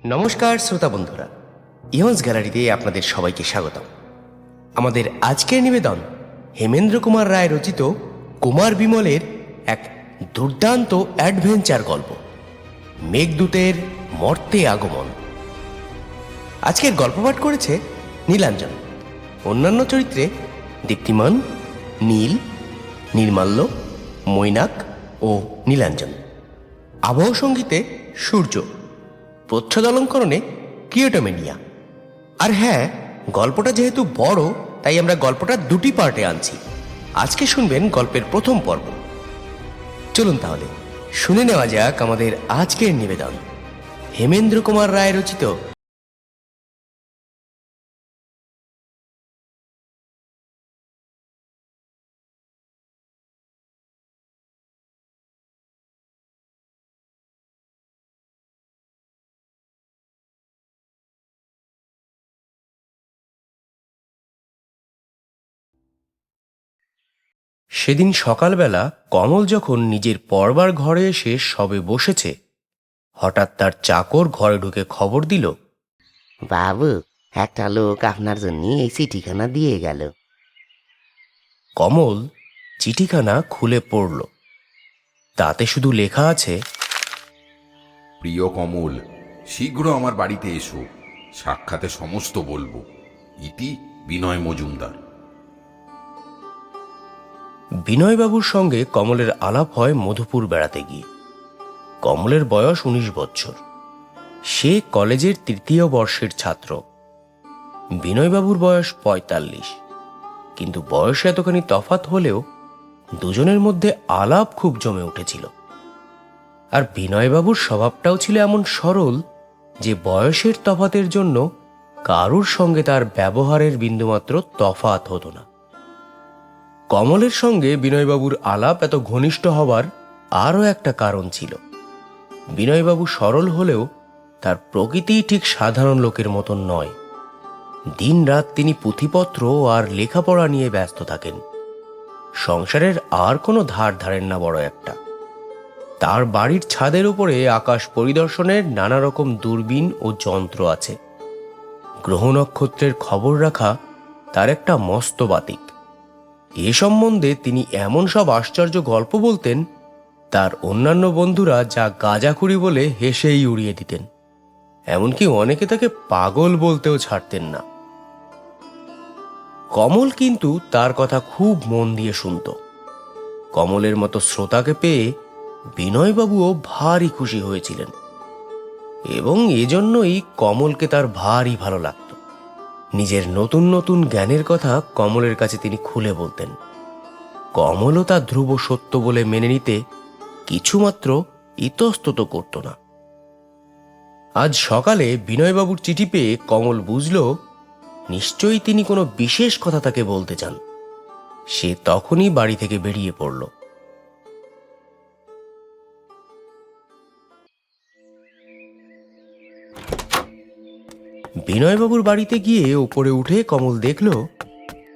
নমস্কার শ্রোতা বন্ধুরা, ইয়ন্স গ্যালারিতে আপনাদের সবাইকে স্বাগত। আমাদের আজকের নিবেদন হেমেন্দ্র কুমার রায় রচিত কুমার বিমলের এক দুর্দান্ত অ্যাডভেঞ্চার গল্প, মেঘদূতের মর্তে আগমন। আজকের গল্প পাঠ করেছে নীলাঞ্জন। অন্যান্য চরিত্রে দীপ্তিমান, নীল, নির্মাল্য, মৈনাক ও নীলাঞ্জন। আবহ সঙ্গীতে সূর্য, প্রচ্ছদ অলঙ্করণে ক্রিয়েটোমেনিয়া। আর হ্যাঁ, গল্পটা যেহেতু বড়, তাই আমরা গল্পটা দুটি পার্টে আনছি। আজকে শুনবেন গল্পের প্রথম পর্ব। চলুন তাহলে শুনে নেওয়া যাক আমাদের আজকের নিবেদন, হেমেন্দ্র কুমার রায় রচিত সেদিন সকালবেলা কমল যখন নিজের পড়বার ঘরে এসে সবে বসেছে, হঠাৎ তার চাকর ঘরে ঢুকে খবর দিল, বাবু, একটা লোক আপনার জন্য এই চিঠিখানা দিয়ে গেল। কমল চিঠিখানা খুলে পড়ল। তাতে শুধু লেখা আছে, প্রিয় কমল, শীঘ্র আমার বাড়িতে এসো, সাক্ষাতে সমস্ত বলবো। ইতি বিনয় মজুমদার। বিনয়বাবুর সঙ্গে কমলের আলাপ হয় মধুপুর বেড়াতে গিয়ে। কমলের বয়স 19 বছর। সে কলেজের তৃতীয় বর্ষের ছাত্র। বিনয়বাবুর বয়স 45। কিন্তু বয়সে এতখানি তফাৎ হলেও দুজনের মধ্যে আলাপ খুব জমে উঠেছিল। আর বিনয়বাবুর স্বভাবটাও ছিল এমন সরল যে বয়সের তফাতের জন্য কারুর সঙ্গে তার ব্যবহারের বিন্দুমাত্র তফাৎ হতো না। কমলের সঙ্গে বিনয়বাবুর আলাপ এত ঘনিষ্ঠ হবার আরও একটা কারণ ছিল। বিনয়বাবু সরল হলেও তার প্রকৃতি ঠিক সাধারণ লোকের মতন নয়। দিনরাত তিনি পুঁথিপত্র আর লেখাপড়া নিয়ে ব্যস্ত থাকেন। সংসারের আর কোনো ধার ধারেন না বড় একটা। তার বাড়ির ছাদের উপরে আকাশ পরিদর্শনের নানা রকম দূরবীন ও যন্ত্র আছে। গ্রহ নক্ষত্রের খবর রাখা তার একটা মস্ত বাতিক। এ সম্বন্ধে তিনি এমন সব আশ্চর্য গল্প বলতেন, তার অন্যান্য বন্ধুরা যা গাঁজাখুরি বলে হেসেই উড়িয়ে দিতেন। এমনকি অনেকে তাকে পাগল বলতেও ছাড়তেন না। কমল কিন্তু তার কথা খুব মন দিয়ে শুনত। কমলের মতো শ্রোতাকে পেয়ে বিনয়বাবুও ভারী খুশি হয়েছিলেন, এবং এজন্যই কমলকে তার ভারী ভালো লাগত। নিজের নতুন নতুন জ্ঞানের কথা কমলের কাছে তিনি খুলে বলতেন। কমলও তা ধ্রুব সত্য বলে মেনে নিতে কিছুমাত্র ইতস্তত করত না। আজ সকালে বিনয়বাবুর চিঠি পেয়ে কমল বুঝল, নিশ্চয়ই তিনি কোনো বিশেষ কথা তাকে বলতে চান। সে তখনই বাড়ি থেকে বেরিয়ে পড়ল। বিনয়বাবুর বাড়িতে গিয়ে উপরে উঠে কমল দেখল,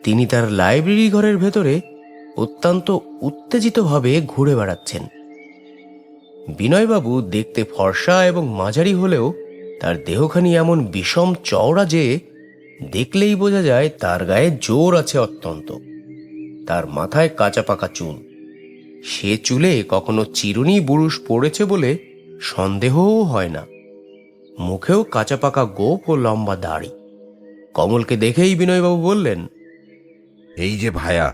তিনি তার লাইব্রেরি ঘরের ভেতরে অত্যন্ত উত্তেজিতভাবে ঘুরে বেড়াচ্ছেন। বিনয়বাবু দেখতে ফর্সা এবং মাঝারি হলেও তার দেহখানি এমন বিষম চওড়া যে দেখলেই বোঝা যায় তার গায়ে জোর আছে অত্যন্ত। তার মাথায় কাঁচা পাকা চুল। সে চুলে কখনো চিরুনি বুরুষ পড়েছে বলে সন্দেহও হয় না। মুখেও কাঁচা পাকা গোঁফ ও লম্বা দাড়ি। কমলকে দেখেই বিনয়বাবু বললেন, এই যে ভায়া,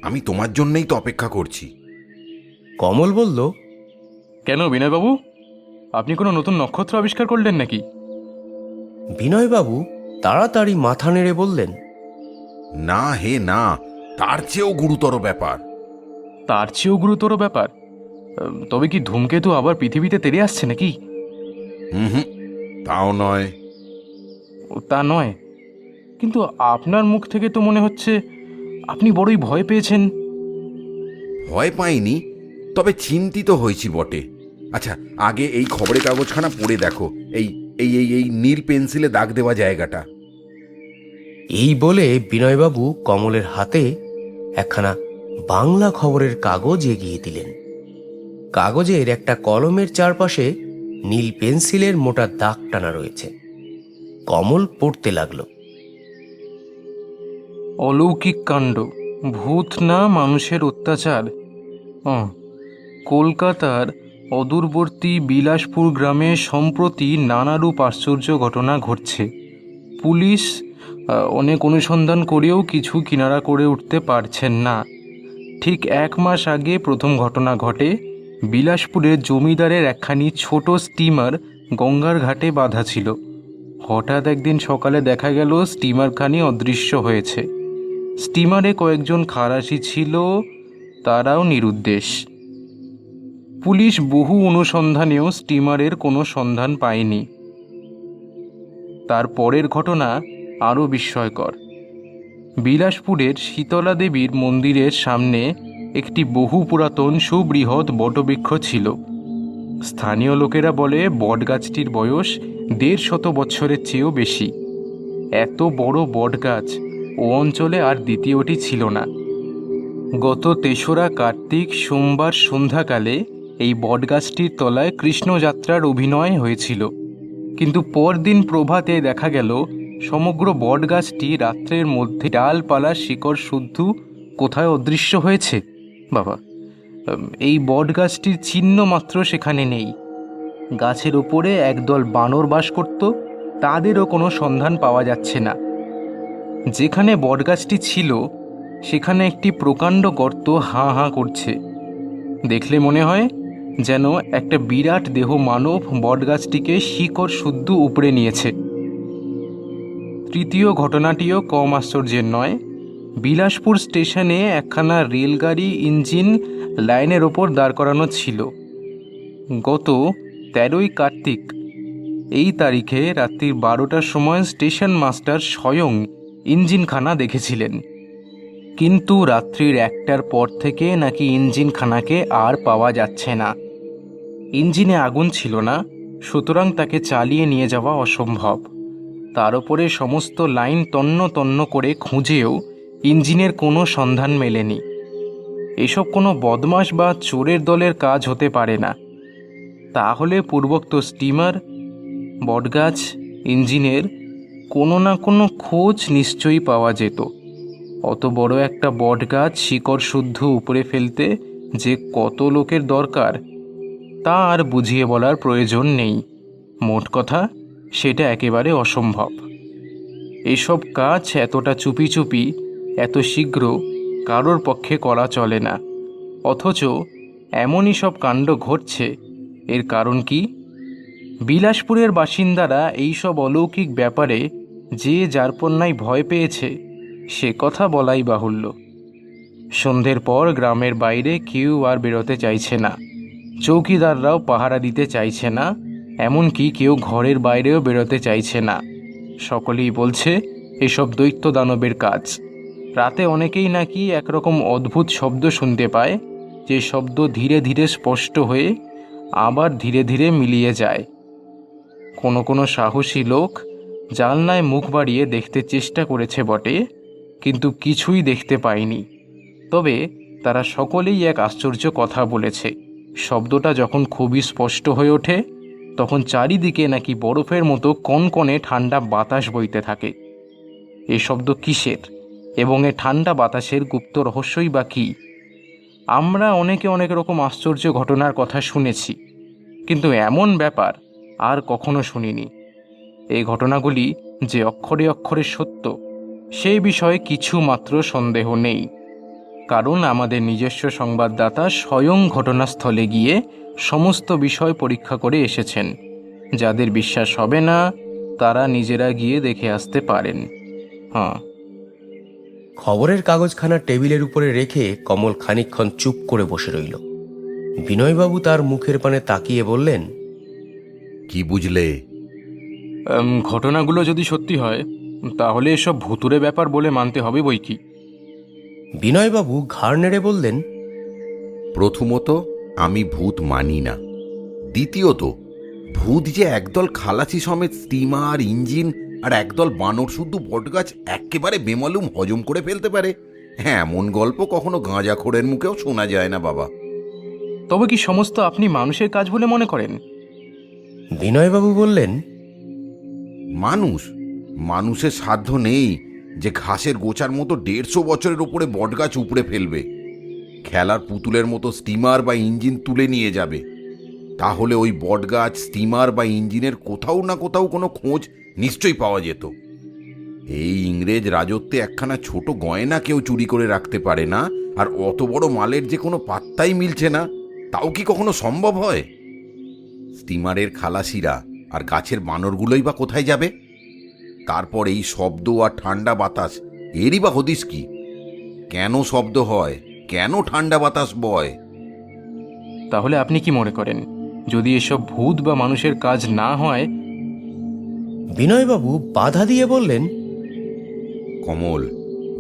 আমি তোমার জন্যই তো অপেক্ষা করছি। কমল বলল, কেন বিনয়বাবু, আপনি কোনো নতুন নক্ষত্র আবিষ্কার করলেন নাকি? বিনয়বাবু তাড়াতাড়ি মাথা নেড়ে বললেন, না হে না, তার চেয়েও গুরুতর ব্যাপার। তার চেয়েও গুরুতর ব্যাপার? তবে কি ধূমকেতু আবার পৃথিবীতে তেড়ে আসছে নাকি? হুম, তাও নয়। তা নয়, কিন্তু আপনার মুখ থেকে তো মনে হচ্ছে আপনি বড়ই ভয় পেয়েছেন। ভয় পাইনি, তবে চিন্তিত হয়েছি বটে। আচ্ছা, আগে এই খবরের কাগজখানা পড়ে দেখো, এই এই এই এই নীল পেন্সিলে দাগ দেওয়া জায়গাটা। এই বলে বিনয়বাবু কমলের হাতে একখানা বাংলা খবরের কাগজ এগিয়ে দিলেন। কাগজের একটা কলমের চারপাশে নীল পেন্সিলের মোটা দাগ টানা রয়েছে। কমল পড়তে লাগলো। অলৌকিক কাণ্ড, ভূত না মানুষের অত্যাচার। কলকাতার অদূরবর্তী বিলাসপুর গ্রামে সম্প্রতি নানারূপ আশ্চর্য ঘটনা ঘটছে। পুলিশ অনেক অনুসন্ধান করেও কিছু কিনারা করে উঠতে পারছেন না। ঠিক 1 মাস আগে প্রথম ঘটনা ঘটে। বিলাসপুরের জমিদারের একখানি ছোট স্টিমার গঙ্গার ঘাটে বাঁধা ছিল। হঠাৎ একদিন সকালে দেখা গেল স্টিমারখানি অদৃশ্য হয়েছে। স্টিমারে কয়েকজন খালাসি ছিল, তারাও নিরুদ্দেশ। পুলিশ বহু অনুসন্ধানেও স্টিমারের কোনো সন্ধান পায়নি। তার পরের ঘটনা আরও বিস্ময়কর। বিলাসপুরের শীতলা দেবীর মন্দিরের সামনে একটি বহু পুরাতন সুবৃহৎ বটবৃক্ষ ছিল। স্থানীয় লোকেরা বলে বটগাছটির বয়স 150 বছরের চেয়েও বেশি। এত বড় বটগাছ ও অঞ্চলে আর দ্বিতীয়টি ছিল না। গত 3রা কার্তিক সোমবার সন্ধ্যাকালে এই বটগাছটির তলায় কৃষ্ণযাত্রার অভিনয় হয়েছিল। কিন্তু পরদিন প্রভাতে দেখা গেল সমগ্র বটগাছটি রাত্রের মধ্যে ডালপালা শিকড় শুদ্ধ কোথায় অদৃশ্য হয়েছে। বাবা, এই বটগাছটির চিহ্ন মাত্র সেখানে নেই। গাছের ওপরে একদল বানর বাস করত, তাদেরও কোনো সন্ধান পাওয়া যাচ্ছে না। যেখানে বটগাছটি ছিল সেখানে একটি প্রকাণ্ড গর্ত হাঁ হাঁ করছে। দেখলে মনে হয় যেন একটা বিরাট দেহ মানব বটগাছটিকে শিকড় শুদ্ধ উপড়ে নিয়েছে। তৃতীয় ঘটনাটিও কম আশ্চর্যের নয়। বিলাসপুর স্টেশনে একখানা রেলগাড়ি ইঞ্জিন লাইনের ওপর দাঁড় করানো ছিল। গত 13ই কার্তিক এই তারিখে রাত্রি 12টার সময় স্টেশন মাস্টার স্বয়ং ইঞ্জিনখানা দেখেছিলেন। কিন্তু রাত্রির 1টার পর থেকে নাকি ইঞ্জিনখানাকে আর পাওয়া যাচ্ছে না। ইঞ্জিনে আগুন ছিল না, সুতরাং তাকে চালিয়ে নিয়ে যাওয়া অসম্ভব। তার উপরে সমস্ত লাইন তন্ন তন্ন করে খুঁজেও ইঞ্জিনের কোনো সন্ধান মেলেনি। এসব কোনো বদমাশ বা চোরের দলের কাজ হতে পারে না। তাহলে পূর্বোক্ত স্টিমার, বটগাছ, ইঞ্জিনের কোনো না কোনো খোঁজ নিশ্চয়ই পাওয়া যেত। অত বড় একটা বটগাছ শিকড় শুদ্ধ উপরে ফেলতে যে কত লোকের দরকার তা আর বুঝিয়ে বলার প্রয়োজন নেই। মোট কথা, সেটা একেবারে অসম্ভব। এসব কাজ এতটা চুপি চুপি, এত শীঘ্র কারোর পক্ষে করা চলে না। অথচ এমনই সব কাণ্ড ঘটছে। এর কারণ কি? বিলাসপুরের বাসিন্দারা এইসব অলৌকিক ব্যাপারে যে যারপন্যায় ভয় পেয়েছে সে কথা বলাই বাহুল্য। সন্ধ্যের পর গ্রামের বাইরে কেউ আর বেরোতে চাইছে না। চৌকিদাররাও পাহারা দিতে চাইছে না, এমনকি কেউ ঘরের বাইরেও বেরোতে চাইছে না। সকলেই বলছে এসব দৈত্য দানবের কাজ। রাতে অনেকেই নাকি একরকম অদ্ভুত শব্দ শুনতে পায়, যে শব্দ ধীরে ধীরে স্পষ্ট হয়ে আবার ধীরে ধীরে মিলিয়ে যায়। কোনো কোনো সাহসী লোক জানলায় মুখ বাড়িয়ে দেখতে চেষ্টা করেছে বটে, কিন্তু কিছুই দেখতে পায়নি। তবে তারা সকলেই এক আশ্চর্য কথা বলেছে। শব্দটা যখন খুবই স্পষ্ট হয়ে ওঠে তখন চারিদিকে নাকি বরফের মতো কনকনে ঠান্ডা বাতাস বইতে থাকে। এ শব্দ কিসের এবং এ ঠান্ডা বাতাসের গুপ্ত রহস্যই বা কী? আমরা অনেকে অনেক রকম আশ্চর্য ঘটনার কথা শুনেছি, কিন্তু এমন ব্যাপার আর কখনো শুনিনি। এই ঘটনাগুলি যে অক্ষরে অক্ষরে সত্য সেই বিষয়ে কিছু মাত্র সন্দেহ নেই, কারণ আমাদের নিজস্ব সংবাদদাতা স্বয়ং ঘটনাস্থলে গিয়ে সমস্ত বিষয় পরীক্ষা করে এসেছেন। যাদের বিশ্বাস হবে না তারা নিজেরা গিয়ে দেখে আসতে পারেন। খবরের কাগজখানা টেবিলের উপরে রেখে কমল খানিকক্ষণ চুপ করে বসে রইল। বিনয়বাবু তার মুখের পানে তাকিয়ে বললেন, কি বুঝলে? ঘটনাগুলো যদি সত্যি হয় তাহলে এসব ভুতুরে ব্যাপার বলে মানতে হবে বই কি। বিনয়বাবু ঘাড় নেড়ে বললেন, প্রথমত, আমি ভূত মানি না। দ্বিতীয়ত, ভূত যে একদল খালাসি সমেত স্টিমার, ইঞ্জিন আর একদল বানর শুদ্ধ বটগাছ একেবারে বেমালুম হজম করে ফেলতে পারে, হ্যাঁ, এমন গল্প কখনো গাঁজাখোরের মুখেও শোনা যায় না বাবা। তবে কি সমস্ত আপনি মানুষের কাজ বলে মনে করেন? বিনয়বাবু বললেন, মানুষের সাধ্য নেই যে ঘাসের গোচার মতো 150 বছরের উপরে বটগাছ উপড়ে ফেলবে, খেলার পুতুলের মতো স্টিমার বা ইঞ্জিন তুলে নিয়ে যাবে। তাহলে ওই বটগাছ, স্টিমার বা ইঞ্জিনের কোথাও না কোথাও কোনো খোঁজ নিশ্চয়ই পাওয়া যেত। এই ইংরেজ রাজত্বে একখানা ছোট গয়না কেউ চুরি করে রাখতে পারে না, আর অত বড় মালের যে কোনো পাত্তাই মিলছে না, তাও কি কখনো সম্ভব হয়? স্টিমারের খালাসিরা আর গাছের বানরগুলোই বা কোথায় যাবে? তারপর এই শব্দ আর ঠান্ডা বাতাস, এরই বা হদিস কি? কেন শব্দ হয়, কেন ঠান্ডা বাতাস বয়? তাহলে আপনি কি মনে করেন, যদি এসব ভূত বা মানুষের কাজ না হয়? বিনয়বাবু বাধা দিয়ে বললেন, কমল,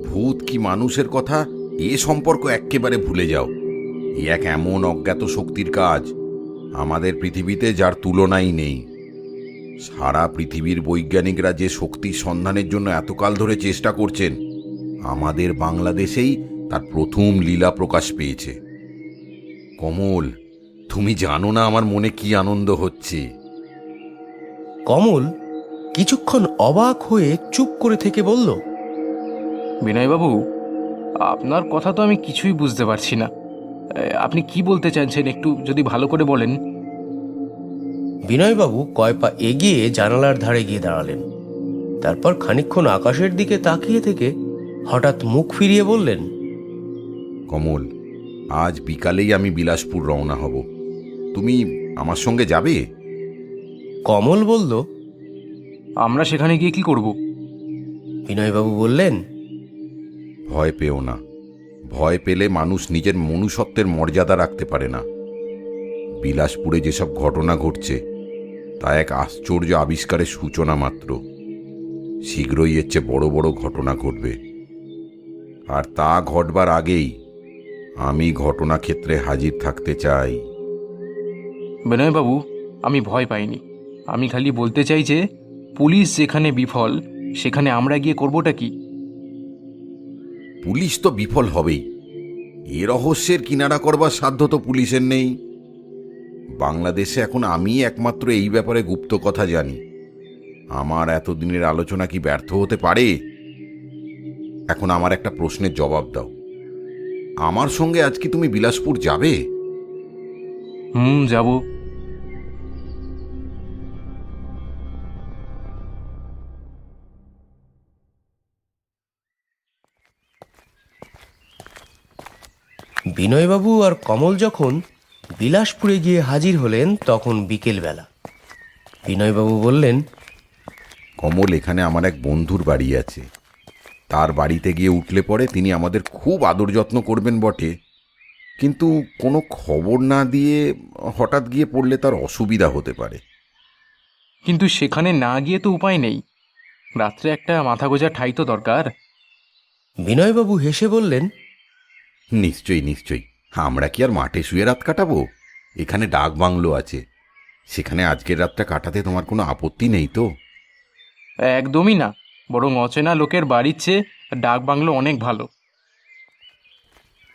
ভূত কি মানুষের কথা এ সম্পর্ক এক্কেবারে ভুলে যাও। এ এক এমন অজ্ঞাত শক্তির কাজ আমাদের পৃথিবীতে যার তুলনাই নেই। সারা পৃথিবীর বৈজ্ঞানিকরা যে শক্তির সন্ধানের জন্য এতকাল ধরে চেষ্টা করছেন, আমাদের বাংলাদেশেই তার প্রথম লীলা প্রকাশ পেয়েছে। কমল, তুমি জানো না আমার মনে কি আনন্দ হচ্ছে। কমল কিছুক্ষণ অবাক হয়ে চুপ করে থেকে বলল, বিনয়বাবু, আপনার কথা তো আমি কিছুই বুঝতে পারছি না। আপনি কি বলতে চাইছেন, একটু যদি ভালো করে বলেন। বিনয়বাবু কয় পা এগিয়ে জানালার ধারে গিয়ে দাঁড়ালেন। তারপর খানিকক্ষণ আকাশের দিকে তাকিয়ে থেকে হঠাৎ মুখ ফিরিয়ে বললেন, কমল, আজ বিকালেই আমি বিলাসপুর রওনা হব। তুমি আমার সঙ্গে যাবে? কমল বলল, আমরা সেখানে গিয়ে কি করব? বিনয়বাবু বললেন, ভয় পেও না। ভয় পেলে মানুষ নিজের মনুষ্যত্বের মর্যাদা রাখতে পারে না। বিলাসপুরে যেসব ঘটনা ঘটছে তা এক আশ্চর্য আবিষ্কারের সূচনা মাত্র। শীঘ্রই এর চেয়ে বড় বড় ঘটনা ঘটবে, আর তা ঘটবার আগেই আমি ঘটনাক্ষেত্রে হাজির থাকতে চাই। বিনয়বাবু, আমি ভয় পাইনি। আমি খালি বলতে চাই যে পুলিশ যেখানে বিফল, সেখানে আমরা গিয়ে করবোটা কি? পুলিশ তো বিফল হবেই। এ রহস্যের কিনারা করবার সাধ্য তো পুলিশের নেই। বাংলাদেশে এখন আমি একমাত্র এই ব্যাপারে গুপ্ত কথা জানি। আমার এতদিনের আলোচনা কি ব্যর্থ হতে পারে? এখন আমার একটা প্রশ্নের জবাব দাও। আমার সঙ্গে আজ কি তুমি বিলাসপুর যাবে? যাব। বিনয়বাবু আর কমল যখন বিলাসপুরে গিয়ে হাজির হলেন তখন বিকেলবেলা। বিনয়বাবু বললেন, কমল, এখানে আমার এক বন্ধুর বাড়ি আছে। তার বাড়িতে গিয়ে উঠলে পরে তিনি আমাদের খুব আদর যত্ন করবেন বটে, কিন্তু কোনো খবর না দিয়ে হঠাৎ গিয়ে পড়লে তার অসুবিধা হতে পারে। কিন্তু সেখানে না গিয়ে তো উপায় নেই। রাত্রে একটা মাথা গোজা ঠাই তো দরকার। বিনয়বাবু হেসে বললেন, নিশ্চয়ই নিশ্চয়ই। আমরা কি আর মাঠে শুয়ে রাত কাটাবো? এখানে ডাক বাংলো আছে। সেখানে আজকের রাতটা কাটাতে তোমার কোনো আপত্তি নেই তো? একদমই না, বরং অচেনা লোকের বাড়ির চেয়ে ডাক বাংলো অনেক ভালো।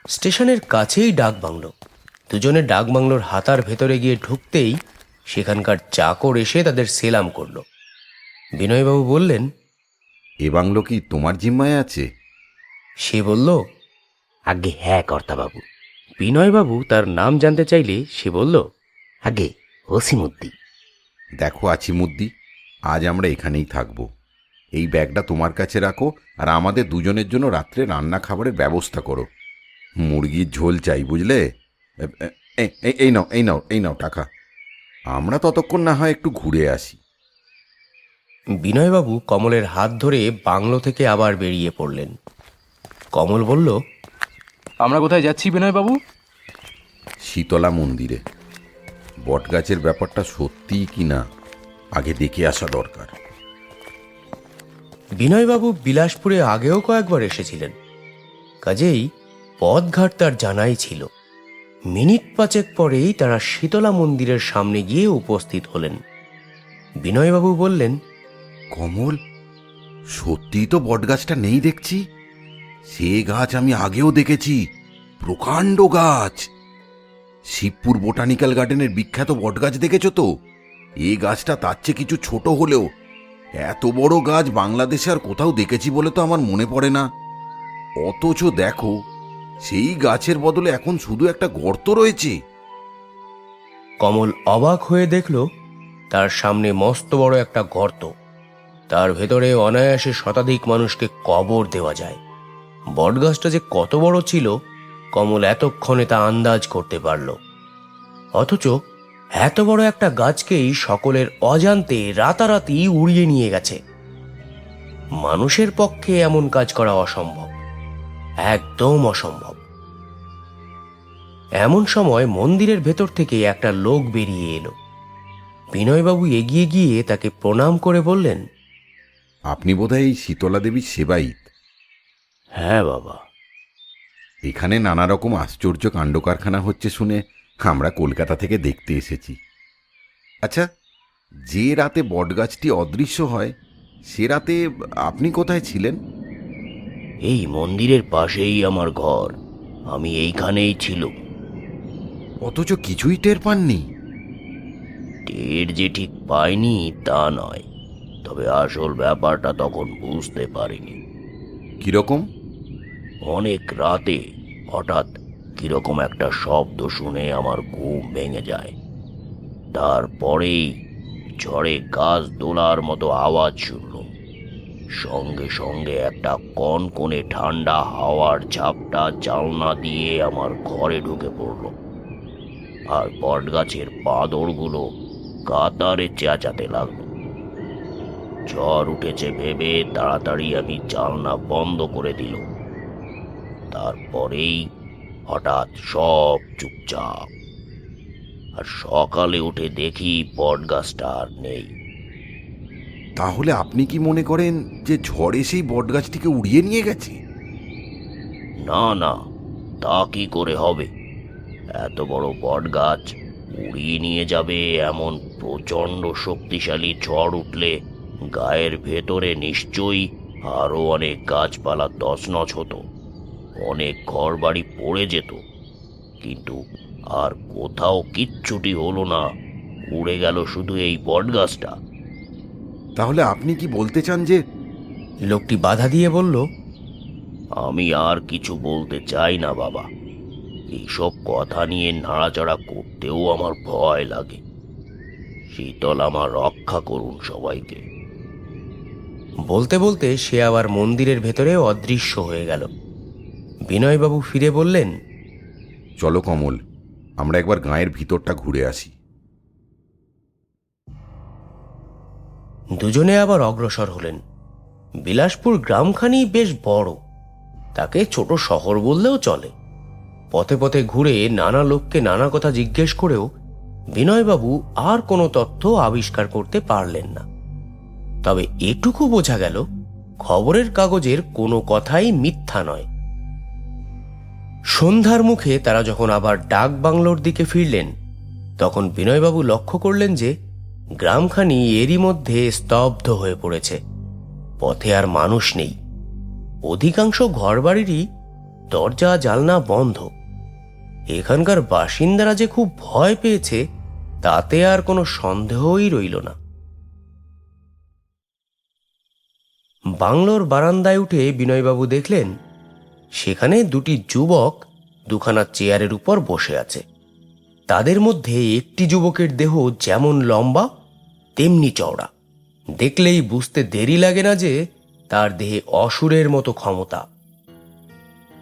স্টেশনের কাছেই ডাক বাংলো। দুজনে ডাক বাংলোর হাতার ভেতরে গিয়ে ঢুকতেই সেখানকার চাকর এসে তাদের সেলাম করল। বিনয়বাবু বললেন, এ বাংলো কি তোমার জিম্মায় আছে? সে বলল, আগে হ্যাঁ কর্তাবাবু। বিনয়বাবু তার নাম জানতে চাইলে সে বলল, আগে ওসিমুদ্দি। দেখো আছিমুদ্দি, আজ আমরা এখানেই থাকবো। এই ব্যাগটা তোমার কাছে রাখো, আর আমাদের দুজনের জন্য রাত্রে রান্না খাবারের ব্যবস্থা করো। মুরগির ঝোল চাই, বুঝলে? এই নাও টাকা। আমরা ততক্ষণ না হয় একটু ঘুরে আসি। বিনয়বাবু কমলের হাত ধরে বাংলো থেকে আবার বেরিয়ে পড়লেন। কমল বলল, আমরা কোথায় যাচ্ছি বিনয়বাবু? শীতলা মন্দিরে। বটগাছের ব্যাপারটা সত্যি কিনা আগে দেখে আসা দরকার। বিনয়বাবু বিলাসপুরে আগেও কয়েকবার এসেছিলেন, কাজেই পথঘাট তার জানাই ছিল। মিনিট পাঁচেক পরেই তারা শীতলা মন্দিরের সামনে গিয়ে উপস্থিত হলেন। বিনয়বাবু বললেন, কমল, সত্যিই তো বটগাছটা নেই দেখছি। সে গাছ আমি আগেও দেখেছি, প্রকাণ্ড গাছ। শিবপুর বোটানিক্যাল গার্ডেনের বিখ্যাত বটগাছ দেখেছো তো? এই গাছটা তার চেয়ে কিছু ছোট হলেও এত বড় গাছ বাংলাদেশে আর কোথাও দেখেছি বলে তো আমার মনে পড়ে না। অথচ দেখো, সেই গাছের বদলে এখন শুধু একটা গর্ত রয়েছে। কমল অবাক হয়ে দেখল তার সামনে মস্ত বড় একটা গর্ত। তার ভেতরে অনায়াসে শতাধিক মানুষকে কবর দেওয়া যায়। বটগাছটা যে কত বড় ছিল কমল এতক্ষণে তা আন্দাজ করতে পারল। অথচ এত বড় একটা গাছকেই সকলের অজান্তে রাতারাতি উড়িয়ে নিয়ে গেছে। মানুষের পক্ষে এমন কাজ করা অসম্ভব, একদম অসম্ভব। এমন সময় মন্দিরের ভেতর থেকে একটা লোক বেরিয়ে এলো। বিনয়বাবু এগিয়ে গিয়ে তাকে প্রণাম করে বললেন, আপনি বোধহয় এই শীতলা দেবীর সেবায়িত। হ্যাঁ বাবা। এখানে নানা রকম আশ্চর্য কাণ্ড কারখানা হচ্ছে শুনে আমরা কলকাতা থেকে দেখতে এসেছি। আচ্ছা, যে রাতে বটগাছটি অদৃশ্য হয় সে রাতে আপনি কোথায় ছিলেন? এই মন্দিরের পাশেই আমার ঘর, আমি এইখানেই ছিল। অথচ কিছুই টের পাননি? টের যে ঠিক পাইনি তা নয়, তবে আসল ব্যাপারটা তখন বুঝতে পারিনি। কিরকম? অনেক রাতে হঠাৎ কিরকম একটা শব্দ শুনে আমার ঘুম ভেঙে যায়। তারপরেই ঝড়ে গাছ দোলার মতো আওয়াজ শুনলাম। সঙ্গে সঙ্গে একটা কনকনে ঠান্ডা হাওয়ার ঝাপটা জানলা দিয়ে আমার ঘরে ঢুকে পড়ল, আর বটগাছের বাদরগুলো কাতারে চেঁচাতে লাগলো। ঝড় উঠেছে ভেবে তাড়াতাড়ি আমি জানলা বন্ধ করে দিল। তারপরেই হঠাৎ সব চুপচাপ, আর সকালে উঠে দেখি বটগাছটা আর নেই। তাহলে আপনি কি মনে করেন যে ঝড়ে সেই বটগাছটিকে উড়িয়ে নিয়ে গেছে? না না, তা কি করে হবে? এত বড় বটগাছ উড়িয়ে নিয়ে যাবে এমন প্রচণ্ড শক্তিশালী ঝড় উঠলে গায়ের ভেতরে নিশ্চয়ই আরো অনেক গাছপালা তছনছ হতো, অনেক ঘরবাড়ি পড়ে যেত। কিন্তু আর কোথাও কিচ্ছুটি হলো না, উড়ে গেল শুধু এই বটগাছটা। তাহলে আপনি কি বলতে চান যে... লোকটি বাধা দিয়ে বলল, আমি আর কিছু বলতে চাই না বাবা। এইসব কথা নিয়ে নাড়াচাড়া করতেও আমার ভয় লাগে। শীতল আমার রক্ষা করুন সবাইকে। বলতে বলতে সে আবার মন্দিরের ভেতরে অদৃশ্য হয়ে গেল। বিনয়বাবু ফিরে বললেন, চলো কমল, আমরা একবার গাঁয়ের ভিতরটা ঘুরে আসি। দুজনে আবার অগ্রসর হলেন। বিলাসপুর গ্রামখানি বেশ বড়, তাকে ছোট শহর বললেও চলে। পথে পথে ঘুরে নানা লোককে নানা কথা জিজ্ঞেস করেও বিনয়বাবু আর কোনো তথ্য আবিষ্কার করতে পারলেন না। তবে এটুকু বোঝা গেল, খবরের কাগজের কোনো কথাই মিথ্যা নয়। সন্ধ্যার মুখে তারা যখন আবার ডাক বাংলোর দিকে ফিরলেন, তখন বিনয়বাবু লক্ষ্য করলেন যে গ্রামখানি এরই মধ্যে স্তব্ধ হয়ে পড়েছে। পথে আর মানুষ নেই। অধিকাংশ ঘরবাড়িরই দরজা জানলা বন্ধ। এখানকার বাসিন্দারা যে খুব ভয় পেয়েছে তাতে আর কোনো সন্দেহই রইল না। বাংলোর বারান্দায় উঠে বিনয়বাবু দেখলেন সেখানে দুটি যুবক দুখানা চেয়ারের উপর বসে আছে। তাদের মধ্যে একটি যুবকের দেহ যেমন লম্বা তেমনি চওড়া। দেখলেই বুঝতে দেরি লাগে না যে তার দেহে অসুরের মতো ক্ষমতা।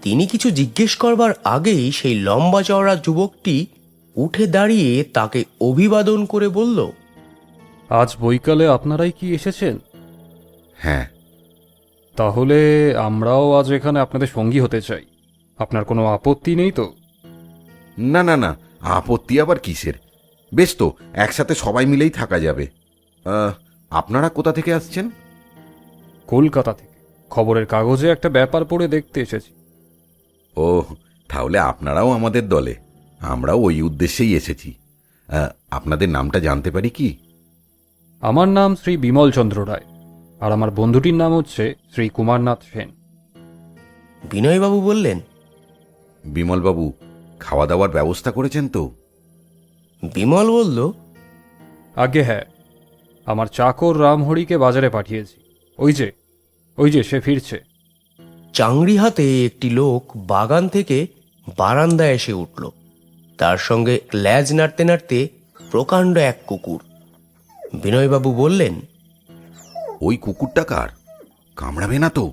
তিনি কিছু জিজ্ঞেস করবার আগেই সেই লম্বা চওড়া যুবকটি উঠে দাঁড়িয়ে তাকে অভিবাদন করে বলল, আজ বৈকালে আপনারাই কি এসেছেন? হ্যাঁ। তাহলে আমরাও আজ এখানে আপনাদের সঙ্গী হতে চাই। আপনার কোনো আপত্তি নেই তো? না না না, আপত্তি আবার কিসের? বেশ তো, একসাথে সবাই মিলেই থাকা যাবে। আপনারা কোথা থেকে আসছেন? কলকাতা থেকে। খবরের কাগজে একটা ব্যাপার পড়ে দেখতে এসেছি। ও, তাহলে আপনারাও আমাদের দলে। আমরাও ওই উদ্দেশ্যেই এসেছি। আপনাদের নামটা জানতে পারি কি? আমার নাম শ্রী বিমল চন্দ্র রায়, আর আমার বন্ধুটির নাম হচ্ছে শ্রী কুমারনাথ সেন। বিনয়বাবু বললেন, বিমলবাবু, খাওয়া দাওয়ার ব্যবস্থা করেছেন তো? বিমল বলল, আগে হ্যাঁ, আমার চাকর রামহরিকে বাজারে পাঠিয়েছি। ওই যে সে ফিরছে। চাংড়ি হাতে একটি লোক বাগান থেকে বারান্দায় এসে উঠল। তার সঙ্গে ল্যাজ নাড়তে নাড়তে প্রকাণ্ড এক কুকুর। বিনয়বাবু বললেন, ওই কুকুরটা কার? কামড়াবে না তো?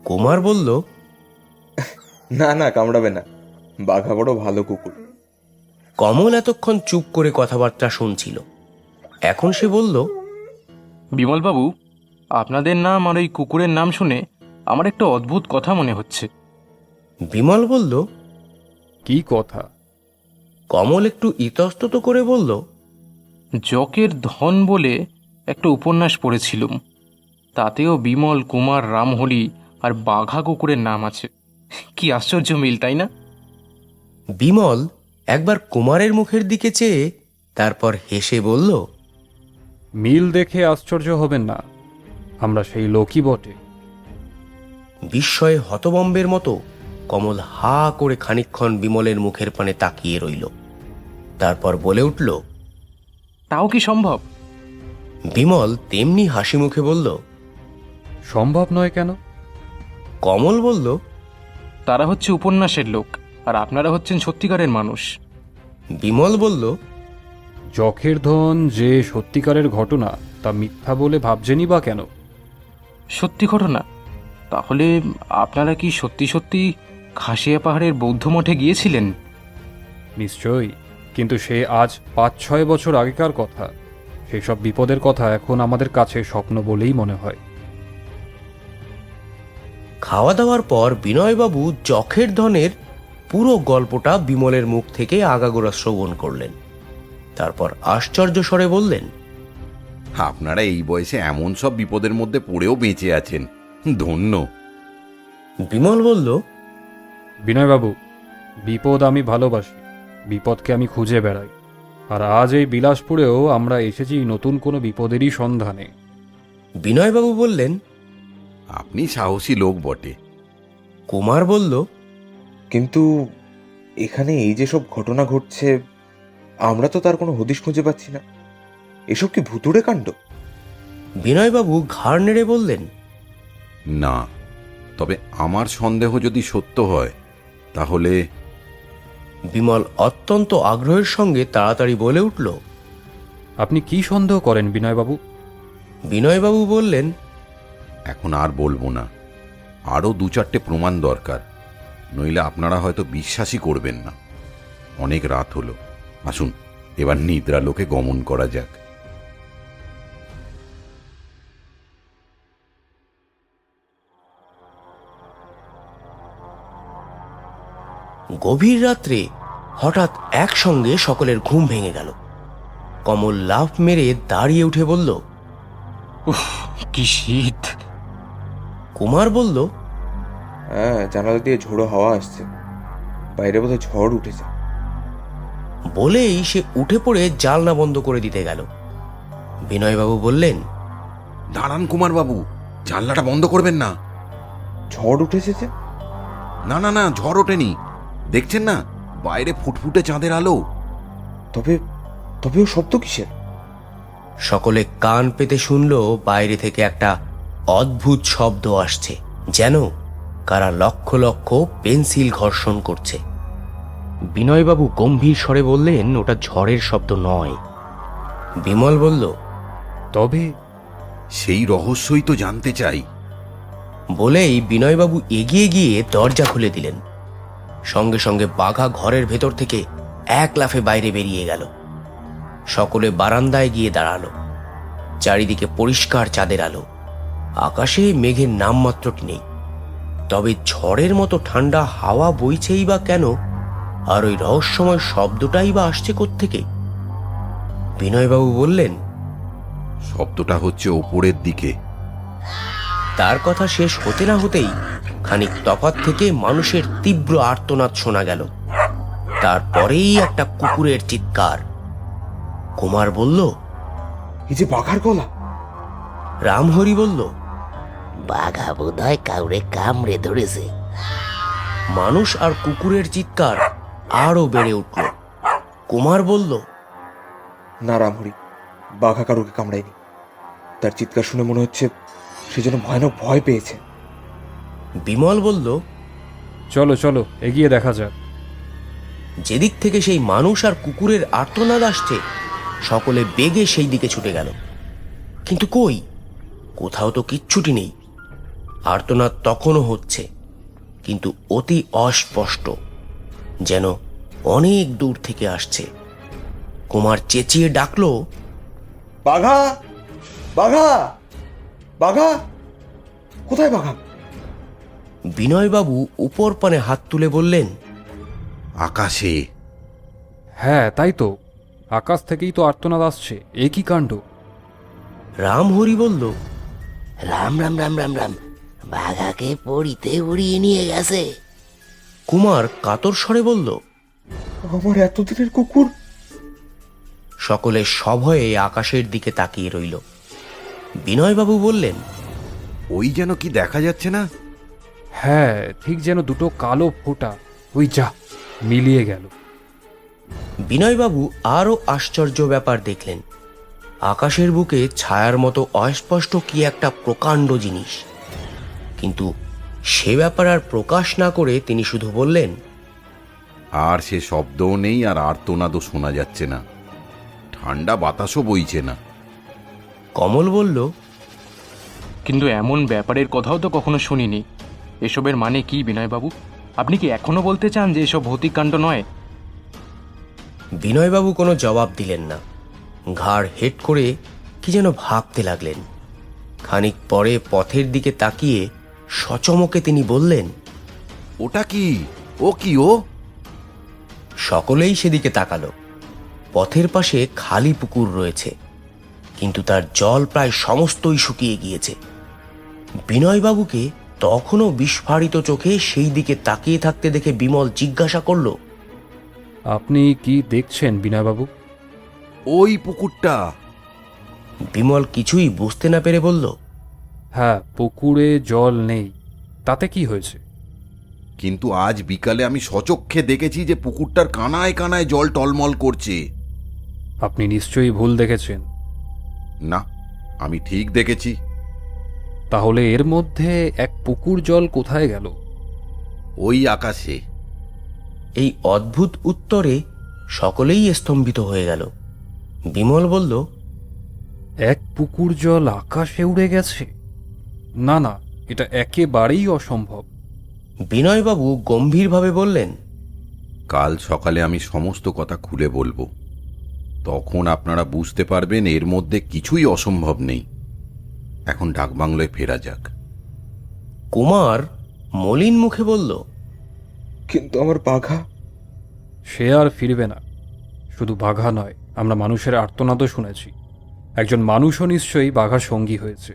কুমার বলল, না না, কামড়াবে না, বাঘা বড় ভালো কুকুর। কমল এতক্ষণ চুপ করে কথাবার্তা শুনছিল। এখন সে বলল, বিমলবাবু, আপনাদের নাম আর ওই কুকুরের নাম শুনে আমার একটা অদ্ভুত কথা মনে হচ্ছে। বিমল বলল। কি কথা? কমল একটু ইতস্তত করে বলল, জকের ধন বলে একটা উপন্যাস পড়েছিলুম, তাতেও বিমল, কুমার, রামহরি আর বাঘা কুকুরের নাম আছে। কি আশ্চর্য মিল, তাই না? বিমল একবার কুমারের মুখের দিকে চেয়ে তারপর হেসে বলল, মিল দেখে আশ্চর্য হবেন না, আমরা সেই লোকই বটে। বিস্ময়ে হতবম্বের মতো কমল হা করে খানিকক্ষণ বিমলের মুখের পানে তাকিয়ে রইল। তারপর বলে উঠল, তাও কি সম্ভব? বিমল তেমনি হাসি মুখে বলল, সম্ভব নয় কেন? কমল বলল, তারা হচ্ছে উপন্যাসের লোক, আর আপনারা হচ্ছেন সত্যিকারের মানুষ। বিমল বলল, যখের ধন যে সত্যিকারের ঘটনা তা মিথ্যা বলে ভাবছেনই বা কেন? সত্যি ঘটনা? তাহলে আপনারা কি সত্যি সত্যি খাসিয়া পাহাড়ের বৌদ্ধ মঠে গিয়েছিলেন? নিশ্চয়ই, কিন্তু সে আজ 5-6 বছর আগেকার কথা। সেসব বিপদের কথা এখন আমাদের কাছে স্বপ্ন বলেই মনে হয়। খাওয়া দাওয়ার পর বিনয়বাবু যখের ধনের পুরো গল্পটা বিমলের মুখ থেকে আগাগোড়া শ্রবণ করলেন। তারপর আশ্চর্য স্বরে বললেন, আপনারা এই বয়সে এমন সব বিপদের মধ্যে পড়েও বেঁচে আছেন, ধন্য। বিমল বলল, বিনয়বাবু, বিপদ আমি ভালোবাসি, বিপদকে আমি খুঁজে বেড়াই। আর আজ এই বিলাসপুরেও আমরা এসেছি নতুন কোনো বিপদেরই সন্ধানে। বিনয়বাবু বললেন, আপনি সাহসী লোক বটে। কুমার বলল, কিন্তু এখানে এই যে সব ঘটনা ঘটছে, আমরা তো তার কোনো হদিশ খুঁজে পাচ্ছি না। এসব কি ভুতুড়ে কাণ্ড? বিনয়বাবু ঘাড় নেড়ে বললেন, না, তবে আমার সন্দেহ যদি সত্য হয় তাহলে। বিমল অত্যন্ত আগ্রহের সঙ্গে তাড়াতাড়ি বলে উঠল, আপনি কি সন্দেহ করেন বিনয়বাবু? বিনয়বাবু বললেন, এখন আর বলবো না, আরও 2-4টে প্রমাণ দরকার, নইলে আপনারা হয়তো বিশ্বাসই করবেন না। অনেক রাত হলো, আসুন এবার নিদ্রা লোকে গমন করা যাক। গভীর রাত্রে হঠাৎ একসঙ্গে সকলের ঘুম ভেঙে গেল। কমল লাফ মেরে দাঁড়িয়ে উঠে বলল, কি শীত! কুমার বলল, হ্যাঁ, জানালা দিয়ে ঝোড়ো হাওয়া আসছে, বাইরে বোধহয় ঝড় উঠেছে। বলেই সে উঠে পড়ে জানলা বন্ধ করে দিতে গেল। বিনয়বাবু বললেন, দাঁড়ান কুমারবাবু, জানলাটা বন্ধ করবেন না। ঝড় উঠেছে যে? না না না, ঝড় ওঠেনি, দেখছেন না বাইরে ফুটফুটে চাঁদের আলো। তবে তবে ও শব্দ কিসের? সকলে কান পেতে শুনল বাইরে থেকে একটা অদ্ভুত শব্দ আসছে, যেন কারা লক্ষ লক্ষ পেন্সিল ঘর্ষণ করছে। বিনয়বাবু গম্ভীর স্বরে বললেন, ওটা ঝড়ের শব্দ নয়। বিমল বলল, তবে সেই রহস্যই তো জানতে চাই। বলেই বিনয়বাবু এগিয়ে গিয়ে দরজা খুলে দিলেন। সঙ্গে সঙ্গে বাঘা ঘরের ভেতর থেকে এক লাফে বাইরে বেরিয়ে গেল। সকলে বারান্দায় গিয়ে দাঁড়ালো। চারিদিকে পরিষ্কার চাঁদের আলো, আকাশে মেঘের নামমাত্রটি নেই। তবে ঝড়ের মতো ঠান্ডা হাওয়া বইছেই বা কেন, আর ওই রহস্যময় শব্দটাই বা আসছে কোত্থেকে? বিনয়বাবু বললেন, শব্দটা হচ্ছে ওপরের দিকে। তার কথা শেষ হতে না হতেই খানিক তফাৎ থেকে মানুষের তীব্র আর্তনাদ শোনা গেল। তারপরেই একটা কুকুরের চিৎকার। কুমার বলল, এই যে বাঘার গলা। রামহরি বলল, বাঘা বোধহয় কাউরে কামড়ে ধরেছে। মানুষ আর কুকুরের চিৎকার আরো বেড়ে উঠল। কুমার বলল, না রামহরি, বাঘা কারোকে কামড়ায়নি। তার চিৎকার শুনে মনে হচ্ছে সে যেন ভয়ানক ভয় পেয়েছে। বিমল বলল, চলো চলো এগিয়ে দেখা যাক। যেদিক থেকে সেই মানুষ আর কুকুরের আর্তনাদ আসছে সকলে বেগে সেই দিকে ছুটে গেল। কিন্তু কই, কোথাও তো কিচ্ছুটি নেই। আর্তনাদ তখনও হচ্ছে, কিন্তু অতি অস্পষ্ট, যেন অনেক দূর থেকে আসছে। কুমার চেঁচিয়ে ডাকলো, বাঘা, বাঘা, বাঘা, কোথায় বাঘা? বিনয়বাবু উপর পানে হাত তুলে বললেন, আকাশে। হ্যাঁ তাই তো, আকাশ থেকেই তো আর্তনাদ আসছে। এ কি কাণ্ড! রামহরি বলল, রাম রাম রাম রাম রাম, বাঘাকে পড়িতে উড়িয়ে নিয়ে গেছে। কুমার কাতর স্বরে বলল। আমার এতদিনের কুকুর! সকলে সভয়ে আকাশের দিকে তাকিয়ে রইল। বিনয়বাবু বললেন, ওই যেন কি দেখা যাচ্ছে না? হ্যাঁ, ঠিক যেন দুটো কালো ফোঁটা। ওই যা, মিলিয়ে গেল। বিনয়বাবু আরও আশ্চর্য ব্যাপার দেখলেন। আকাশের বুকে ছায়ার মতো অস্পষ্ট কি একটা প্রকাণ্ড জিনিস। কিন্তু সে ব্যাপার আর প্রকাশ না করে তিনি শুধু বললেন, আর সে শব্দও নেই, আর আর্তনাদও শোনা যাচ্ছে না। ঠান্ডা বাতাসও বইছে না। কমল বলল, কিন্তু এমন ব্যাপারের কথাও তো কখনো শুনিনি। এসবের মানে কি বিনয়বাবু? আপনি কি এখনো বলতে চান যে এসব ভৌতিক কাণ্ড নয়? বিনয়বাবু কোনো জবাব দিলেন না। ঘাড় হেট করে কি যেন ভাবতে লাগলেন। খানিক পরে পথের দিকে তাকিয়ে সচমকে তিনি বললেন, ওটা কি? ও কি ও? সকলেই সেদিকে তাকালো। পথের পাশে খালি পুকুর রয়েছে, কিন্তু তার জল প্রায় সমস্তই শুকিয়ে গিয়েছে। বিনয়বাবুকে তখনও বিস্ফারিত চোখে সেই দিকে তাকিয়ে থাকতে দেখে বিমল জিজ্ঞাসা করল, আপনি কি দেখছেন বিনয়বাবু? ওই পুকুরটা। বিমল কিছুই বুঝতে না পেরে বলল, হ্যাঁ, পুকুরে জল নেই, তাতে কি হয়েছে? কিন্তু আজ বিকালে আমি সচক্ষে দেখেছি যে পুকুরটার কানায় কানায় জল টলমল করছে। আপনি নিশ্চয়ই ভুল দেখেছেন। না, আমি ঠিক দেখেছি। তাহলে এর মধ্যে এক পুকুর জল কোথায় গেল? ওই আকাশে। এই অদ্ভুত উত্তরে সকলেই স্তম্ভিত হয়ে গেল। বিমল বলল, এক পুকুর জল আকাশে উড়ে গেছে? না না, এটা একেবারেই অসম্ভব। বিনয়বাবু গম্ভীরভাবে বললেন, কাল সকালে আমি সমস্ত কথা খুলে বলবো। তখন আপনারা বুঝতে পারবেন এর মধ্যে কিছুই অসম্ভব নেই। এখন ডাকবাংলোয় ফেরা যাক। কুমার মলিন মুখে বলল, কিন্তু আমার বাঘা! সে আর ফিরবে না। শুধু বাঘা নয়, আমরা মানুষের আর্তনাদও শুনেছি। একজন মানুষও নিশ্চয়ই বাঘার সঙ্গী হয়েছে।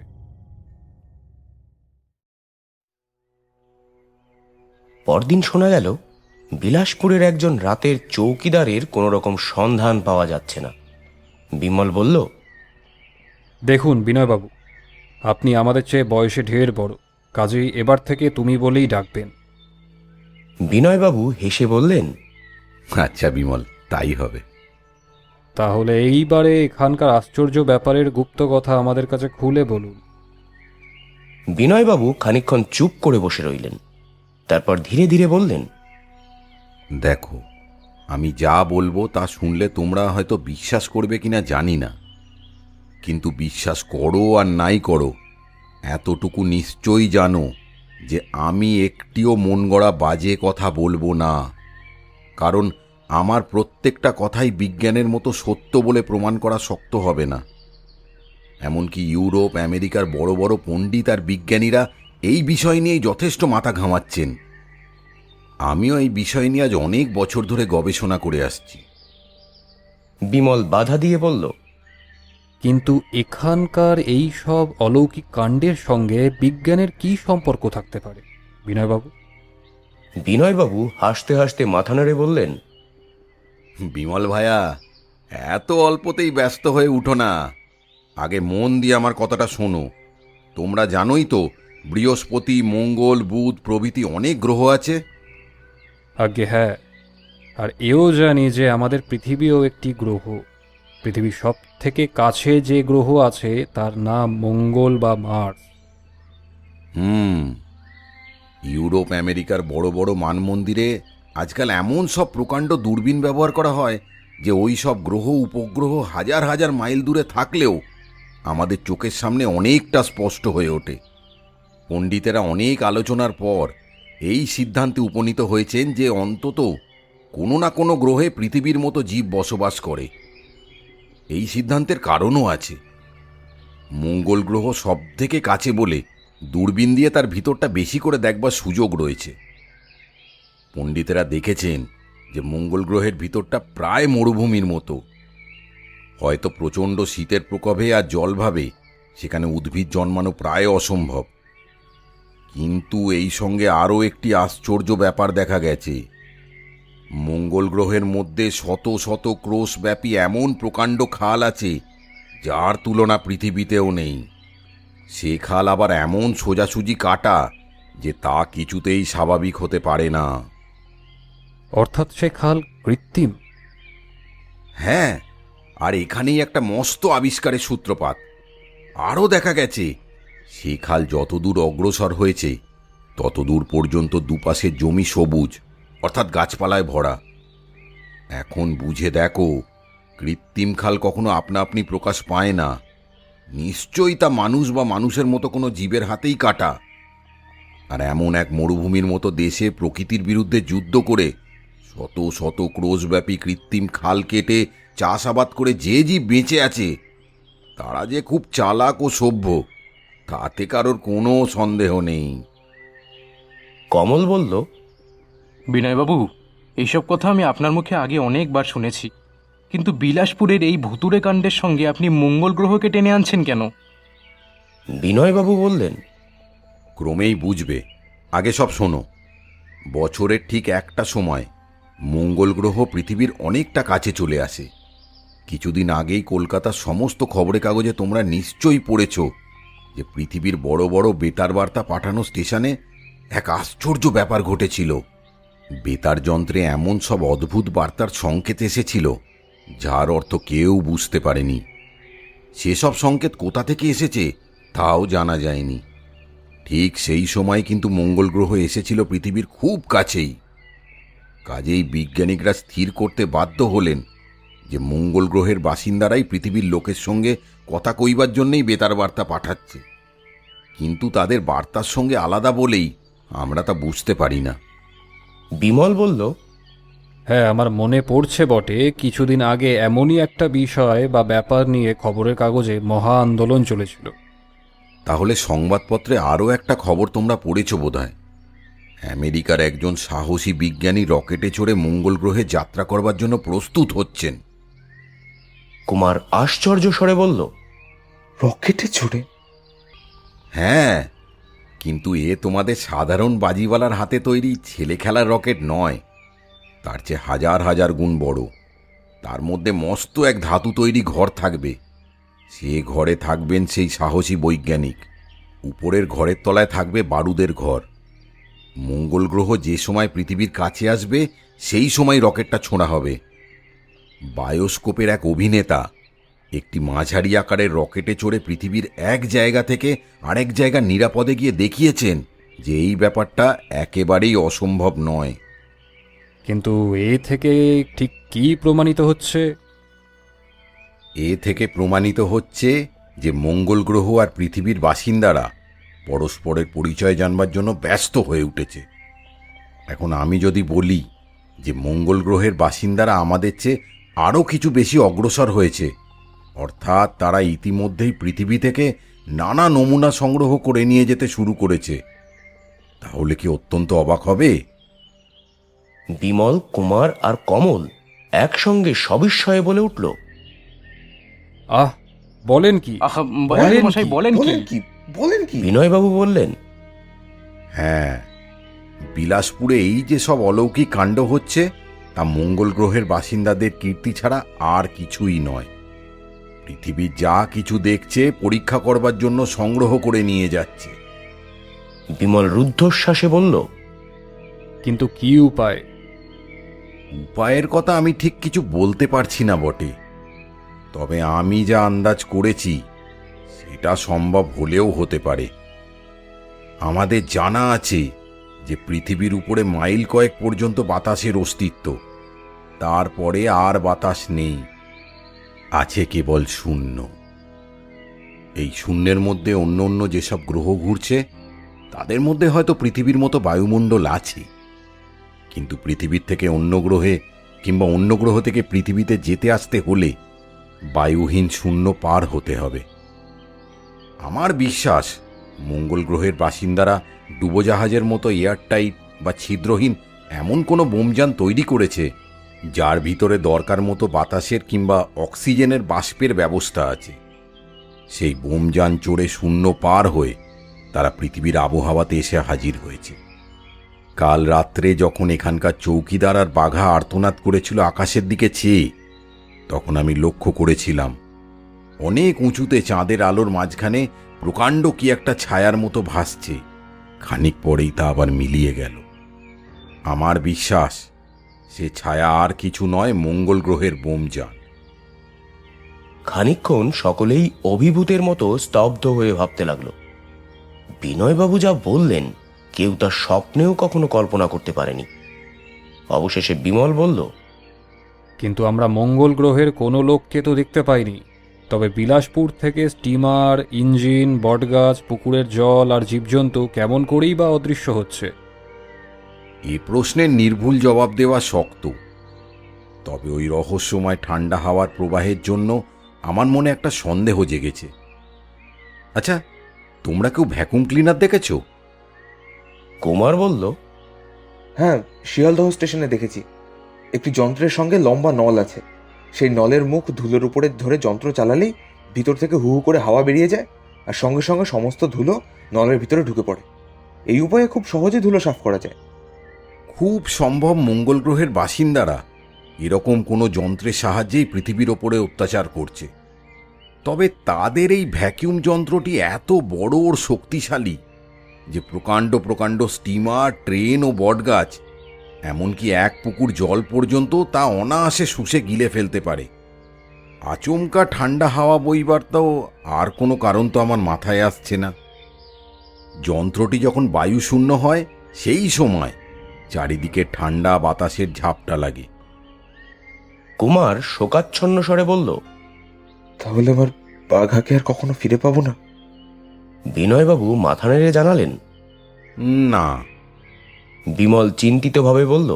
পরদিন শোনা গেল বিলাসপুরের একজন রাতের চৌকিদারের কোনো রকম সন্ধান পাওয়া যাচ্ছে না। বিমল বলল, দেখুন বিনয়বাবু, আপনি আমাদের চেয়ে বয়সে ঢের বড়, কাজেই এবার থেকে তুমি বলেই ডাকবেন। বিনয়বাবু হেসে বললেন, আচ্ছা বিমল, তাই হবে। তাহলে এইবারে এখানকার আশ্চর্য ব্যাপারের গুপ্ত কথা আমাদের কাছে খুলে বলুন। বিনয়বাবু খানিকক্ষণ চুপ করে বসে রইলেন। তারপর ধীরে ধীরে বললেন, দেখো, আমি যা বলবো তা শুনলে তোমরা হয়তো বিশ্বাস করবে কিনা জানি না, কিন্তু বিশ্বাস করো আর নাই করো, এতটুকু নিশ্চয়ই জানো যে আমি একটিও মন গড়া বাজে কথা বলবো না। কারণ আমার প্রত্যেকটা কথাই বিজ্ঞানের মতো সত্য বলে প্রমাণ করা শক্ত হবে না। এমনকি ইউরোপ আমেরিকার বড় বড় পণ্ডিত আর বিজ্ঞানীরা এই বিষয় নিয়েই যথেষ্ট মাথা ঘামাচ্ছেন। আমিও এই বিষয় নিয়ে আজ অনেক বছর ধরে গবেষণা করে আসছি। বিমল বাধা দিয়ে বলল, কিন্তু এখানকার এই সব অলৌকিক কাণ্ডের সঙ্গে বিজ্ঞানের কি সম্পর্ক থাকতে পারে বিনয়বাবু? বিনয়বাবু হাসতে হাসতে মাথা নেড়ে বললেন, বিমল ভায়া, এত অল্পতেই ব্যস্ত হয়ে উঠো না। আগে মন দিয়ে আমার কথাটা শোনো। তোমরা জানোই তো বৃহস্পতি, মঙ্গল, বুধ প্রভৃতি অনেক গ্রহ আছে। আজ্ঞে হ্যাঁ, আর এও জানি যে আমাদের পৃথিবীও একটি গ্রহ। পৃথিবীর সব থেকে কাছে যে গ্রহ আছে তার নাম মঙ্গল বা মার্স। ইউরোপ আমেরিকার বড় বড় মানমন্দিরে আজকাল এমন সব প্রকাণ্ড দূরবীন ব্যবহার করা হয় যে ওই সব গ্রহ উপগ্রহ হাজার হাজার মাইল দূরে থাকলেও আমাদের চোখের সামনে অনেকটা স্পষ্ট হয়ে ওঠে। পণ্ডিতেরা অনেক আলোচনার পর এই সিদ্ধান্তে উপনীত হয়েছেন যে অন্তত কোনো না কোনো গ্রহে পৃথিবীর মতো জীব বসবাস করে। এই সিদ্ধান্তের কারণও আছে। মঙ্গল গ্রহ সব থেকে কাছে বলে দূরবীন দিয়ে তার ভিতরটা বেশি করে দেখবার সুযোগ রয়েছে। পণ্ডিতেরা দেখেছেন যে মঙ্গল গ্রহের ভিতরটা প্রায় মরুভূমির মতো। হয়তো প্রচণ্ড শীতের প্রকোপে আর জলভাবে সেখানে উদ্ভিদ জন্মানো প্রায় অসম্ভব। কিন্তু এই সঙ্গে আরও একটি আশ্চর্য ব্যাপার দেখা গেছে। মঙ্গল গ্রহের মধ্যে শত শত ক্রোশব্যাপী এমন প্রকাণ্ড খাল আছে যার তুলনা পৃথিবীতেও নেই। সে খাল আবার এমন সোজাসুজি কাটা যে তা কিছুতেই স্বাভাবিক হতে পারে না। অর্থাৎ সে খাল কৃত্রিম। হ্যাঁ, আর এখানেই একটা মস্ত আবিষ্কারের সূত্রপাত। আরও দেখা গেছে সে খাল যতদূর অগ্রসর হয়েছে ততদূর পর্যন্ত দুপাশের জমি সবুজ, অর্থাৎ গাছপালায় ভরা। এখন বুঝে দেখো, কৃত্রিম খাল কখনো আপনা আপনি প্রকাশ পায় না। নিশ্চয়ই তা মানুষ বা মানুষের মতো কোনো জীবের হাতেই কাটা। আর এমন এক মরুভূমির মতো দেশে প্রকৃতির বিরুদ্ধে যুদ্ধ করে শত শত ক্রোশব্যাপী কৃত্রিম খাল কেটে চাষাবাদ করে যে জীব বেঁচে আছে তারা যে খুব চালাক ও সভ্য, তাতে কারোর কোনো সন্দেহ নেই। কমল বলল, বিনয়বাবু, এইসব কথা আমি আপনার মুখে আগে অনেকবার শুনেছি, কিন্তু বিলাসপুরের এই ভুতুড়ে কাণ্ডের সঙ্গে আপনি মঙ্গল গ্রহকে টেনে আনছেন কেন? বিনয়বাবু বললেন, ক্রমেই বুঝবে, আগে সব শোনো। বছরের ঠিক একটা সময় মঙ্গল গ্রহ পৃথিবীর অনেকটা কাছে চলে আসে। কিছুদিন আগেই কলকাতার সমস্ত খবরের কাগজে তোমরা নিশ্চয়ই পড়েছ যে পৃথিবীর বড় বড় বেতার বার্তা পাঠানো স্টেশনে এক আশ্চর্য ব্যাপার ঘটেছিল। বেতার যন্ত্রে এমন সব অদ্ভুত বার্তার সংকেত এসেছিল যার অর্থ কেউ বুঝতে পারেনি। সেসব সংকেত কোথা থেকে এসেছে তাও জানা যায়নি। ঠিক সেই সময় কিন্তু মঙ্গল গ্রহ এসেছিল পৃথিবীর খুব কাছেই। কাজেই বিজ্ঞানীরা স্থির করতে বাধ্য হলেন যে মঙ্গল গ্রহের বাসিন্দারাই পৃথিবীর লোকের সঙ্গে কথা কইবার জন্যই বেতার বার্তা পাঠাচ্ছে। কিন্তু তাদের বার্তার সঙ্গে আলাদা বলেই আমরা তা বুঝতে পারি না। বিমল বলল, হ্যাঁ, আমার মনে পড়ছে বটে, কিছুদিন আগে এমনই একটা বিষয় বা ব্যাপার নিয়ে খবরের কাগজে মহা আন্দোলন চলেছিল। তাহলে সংবাদপত্রে আরও একটা খবর তোমরা পড়েছ বোধহয়। আমেরিকার একজন সাহসী বিজ্ঞানী রকেটে চড়ে মঙ্গল গ্রহে যাত্রা করবার জন্য প্রস্তুত হচ্ছেন। কুমার আশ্চর্য স্বরে বলল, রকেটে চড়ে? হ্যাঁ, কিন্তু এ তোমাদের সাধারণ বাজিওয়ালার হাতে তৈরি ছেলে খেলার রকেট নয়, তার চেয়ে হাজার হাজার গুণ বড়। তার মধ্যে মস্ত এক ধাতু তৈরি ঘর থাকবে। সে ঘরে থাকবেন সেই সাহসী বৈজ্ঞানিক। উপরের ঘরের তলায় থাকবে বারুদের ঘর। মঙ্গল গ্রহ যে সময় পৃথিবীর কাছে আসবে সেই সময় রকেটটা ছোঁড়া হবে। বায়োস্কোপের এক অভিনেতা একটি মাঝারি আকারের রকেটে চড়ে পৃথিবীর এক জায়গা থেকে আরেক জায়গা নিরাপদে গিয়ে দেখিয়েছেন যে এই ব্যাপারটা একেবারেই অসম্ভব নয়। কিন্তু এ থেকে ঠিক কি প্রমাণিত হচ্ছে? এ থেকে প্রমাণিত হচ্ছে যে মঙ্গল গ্রহ আর পৃথিবীর বাসিন্দারা পরস্পরের পরিচয় জানবার জন্য ব্যস্ত হয়ে উঠেছে। এখন আমি যদি বলি যে মঙ্গল গ্রহের বাসিন্দারা আমাদের চেয়ে আরও কিছু বেশি অগ্রসর হয়েছে, অর্থাৎ তারা ইতিমধ্যেই পৃথিবী থেকে নানা নমুনা সংগ্রহ করে নিয়ে যেতে শুরু করেছে, তাহলে কি অত্যন্ত অবাক হবে? বিমল, কুমার আর কমল একসঙ্গে সবিস্ময়ে বলে উঠল, আহ, বলেন কি? আহা, বলেন মশাই, বলেন কি? বলেন কি? বিনয়বাবু বললেন, হ্যাঁ, বিলাসপুরে এই যে সব অলৌকিক কাণ্ড হচ্ছে তা মঙ্গল গ্রহের বাসিন্দাদের কীর্তি ছাড়া আর কিছুই নয়। পৃথিবী যা কিছু দেখছে পরীক্ষা করবার জন্য সংগ্রহ করে নিয়ে যাচ্ছে। বিমল রুদ্ধশ্বাসে বলল, কিন্তু কি উপায়? উপায়ের কথা আমি ঠিক কিছু বলতে পারছি না বটে, তবে আমি যা আন্দাজ করেছি সেটা সম্ভব হলেও হতে পারে। আমাদের জানা আছে যে পৃথিবীর উপরে মাইল কয়েক পর্যন্ত বাতাসের অস্তিত্ব, তারপরে আর বাতাস নেই, আছে কেবল শূন্য। এই শূন্যের মধ্যে অন্য অন্য যেসব গ্রহ ঘুরছে তাদের মধ্যে হয়তো পৃথিবীর মতো বায়ুমণ্ডল আছে, কিন্তু পৃথিবীর থেকে অন্য গ্রহে কিংবা অন্য গ্রহ থেকে পৃথিবীতে যেতে আসতে হলে বায়ুহীন শূন্য পার হতে হবে। আমার বিশ্বাস মঙ্গল গ্রহের বাসিন্দারা ডুবোজাহাজের মতো এয়ারটাইট বা ছিদ্রহীন এমন কোনো বোমযান তৈরি করেছে যার ভিতরে দরকার মতো বাতাসের কিংবা অক্সিজেনের বাষ্পের ব্যবস্থা আছে। সেই বোমযান চড়ে শূন্য পার হয়ে তারা পৃথিবীর আবহাওয়াতে এসে হাজির হয়েছে। কাল রাত্রে যখন এখানকার চৌকিদার আর বাঘা আর্তনাদ করেছিল আকাশের দিকে চেয়ে, তখন আমি লক্ষ্য করেছিলাম অনেক উঁচুতে চাঁদের আলোর মাঝখানে প্রকাণ্ড কি একটা ছায়ার মতো ভাসছে। খানিক পরেই তা আবার মিলিয়ে গেল। আমার বিশ্বাস সে ছায়া আর কিছু নয়, মঙ্গল গ্রহের বোমযান। খানিকক্ষণ সকলেই অভিভূতের মতো স্তব্ধ হয়ে ভাবতে লাগলো। বিনয়বাবু যা বললেন কেউ তার স্বপ্নেও কখনো কল্পনা করতে পারেনি। অবশেষে বিমল বলল, কিন্তু আমরা মঙ্গল গ্রহের কোনো লোককে তো দেখতে পাইনি। তবে বিলাসপুর থেকে স্টিমার, ইঞ্জিন, বটগাছ, পুকুরের জল আর জীবজন্তু কেমন করেই বা অদৃশ্য হচ্ছে? এ প্রশ্নের নির্ভুল জবাব দেওয়া শক্ত, তবে ওই রহস্যময় ঠান্ডা হাওয়ার প্রবাহের জন্য আমার মনে একটা সন্দেহ জেগেছে। আচ্ছা, তোমরা কেউ ভ্যাকুম ক্লিনার দেখেছ? কুমার বলল, হ্যাঁ, শিয়ালদহ স্টেশনে দেখেছি। একটি যন্ত্রের সঙ্গে লম্বা নল আছে। সেই নলের মুখ ধুলোর উপরে ধরে যন্ত্র চালালেই ভিতর থেকে হু হু করে হাওয়া বেরিয়ে যায়, আর সঙ্গে সঙ্গে সমস্ত ধুলো নলের ভিতরে ঢুকে পড়ে। এই উপায়ে খুব সহজে ধুলো সাফ করা যায়। খুব সম্ভব মঙ্গল গ্রহের বাসিন্দারা এরকম কোনো যন্ত্রের সাহায্যেই পৃথিবীর ওপরে অত্যাচার করছে। তবে তাদের এই ভ্যাকিউম যন্ত্রটি এত বড় ও শক্তিশালী যে প্রকাণ্ড প্রকাণ্ড স্টিমার, ট্রেন ও বটগাছ, এমনকি এক পুকুর জল পর্যন্ত তা অনায়াসে শুষে গিলে ফেলতে পারে। আচমকা ঠান্ডা হাওয়া বইবার তো আর কোনো কারণ তো আমার মাথায় আসছে না। যন্ত্রটি যখন বায়ু শূন্য হয় সেই সময় চারিদিকে ঠান্ডা বাতাসের ঝাপটা লাগে। কুমার শোকাচ্ছন্ন স্বরে বলল, তাহলে আমার বাঘাকে আর কখনো ফিরে পাবো না? বিনয়বাবু মাথা নেড়ে জানালেন, না। বিমল চিন্তিতভাবে বলল,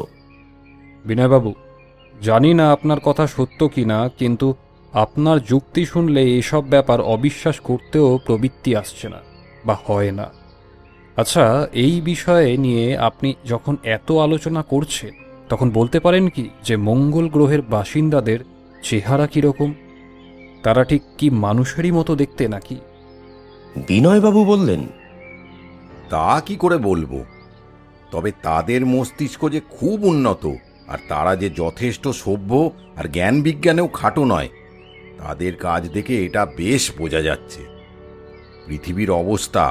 বিনয়বাবু, জানি না আপনার কথা সত্য কি না, কিন্তু আপনার যুক্তি শুনলে এসব ব্যাপার অবিশ্বাস করতেও প্রবৃত্তি আসছে না বা হয় না। আচ্ছা, এই বিষয়ে নিয়ে আপনি যখন এত আলোচনা করছেন তখন বলতে পারেন কি যে মঙ্গল গ্রহের বাসিন্দাদের চেহারা কীরকম? তারা ঠিক কি মানুষেরই মতো দেখতে নাকি? বিনয়বাবু বললেন, তা কি করে বলবো, তবে তাদের মস্তিষ্ক যে খুব উন্নত আর তারা যে যথেষ্ট সভ্য আর জ্ঞান বিজ্ঞানেও খাটো নয়, তাদের কাজ দেখে এটা বেশ বোঝা যাচ্ছে। পৃথিবীর অবস্থা,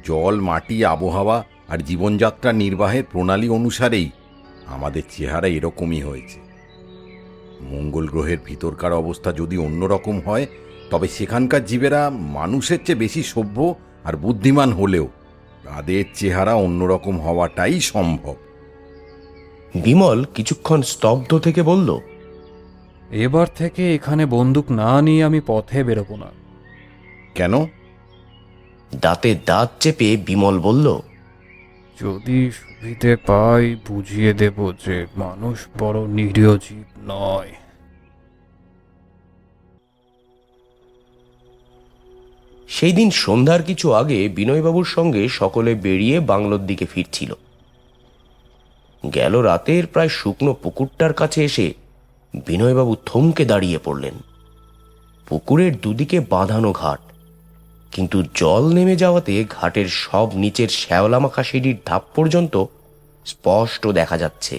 জল, মাটি, আবহাওয়া আর জীবনযাত্রা নির্বাহের প্রণালী অনুসারেই আমাদের চেহারা এরকমই হয়েছে। মঙ্গল গ্রহের ভিতরকার অবস্থা যদি অন্যরকম হয়, তবে সেখানকার জীবেরা মানুষের চেয়ে বেশি সভ্য আর বুদ্ধিমান হলেও তাদের চেহারা অন্যরকম হওয়াটাই সম্ভব। বিমল কিছুক্ষণ স্তব্ধ থেকে বলল, এবার থেকে এখানে বন্দুক না নিয়ে আমি পথে বেরোবো না। কেন? দাঁতে দাঁত চেপে বিমল বলল, যদি সুবিধে পাই বুঝিয়ে দেব যে মানুষ বড় নিরীহ জীব নয়। সেই দিন সন্ধ্যার কিছু আগে বিনয়বাবুর সঙ্গে সকলে বেরিয়ে বাংলোর দিকে ফিরছিল। গেল রাতের প্রায় শুকনো পুকুরটার কাছে এসে বিনয়বাবু থমকে দাঁড়িয়ে পড়লেন। পুকুরের দুদিকে বাঁধানো ঘাট, কিন্তু জল নেমে যাওয়াতে ঘাটের সব নিচের শ্যাওলামাখা সিঁড়ির ধাপ পর্যন্ত স্পষ্ট দেখা যাচ্ছে।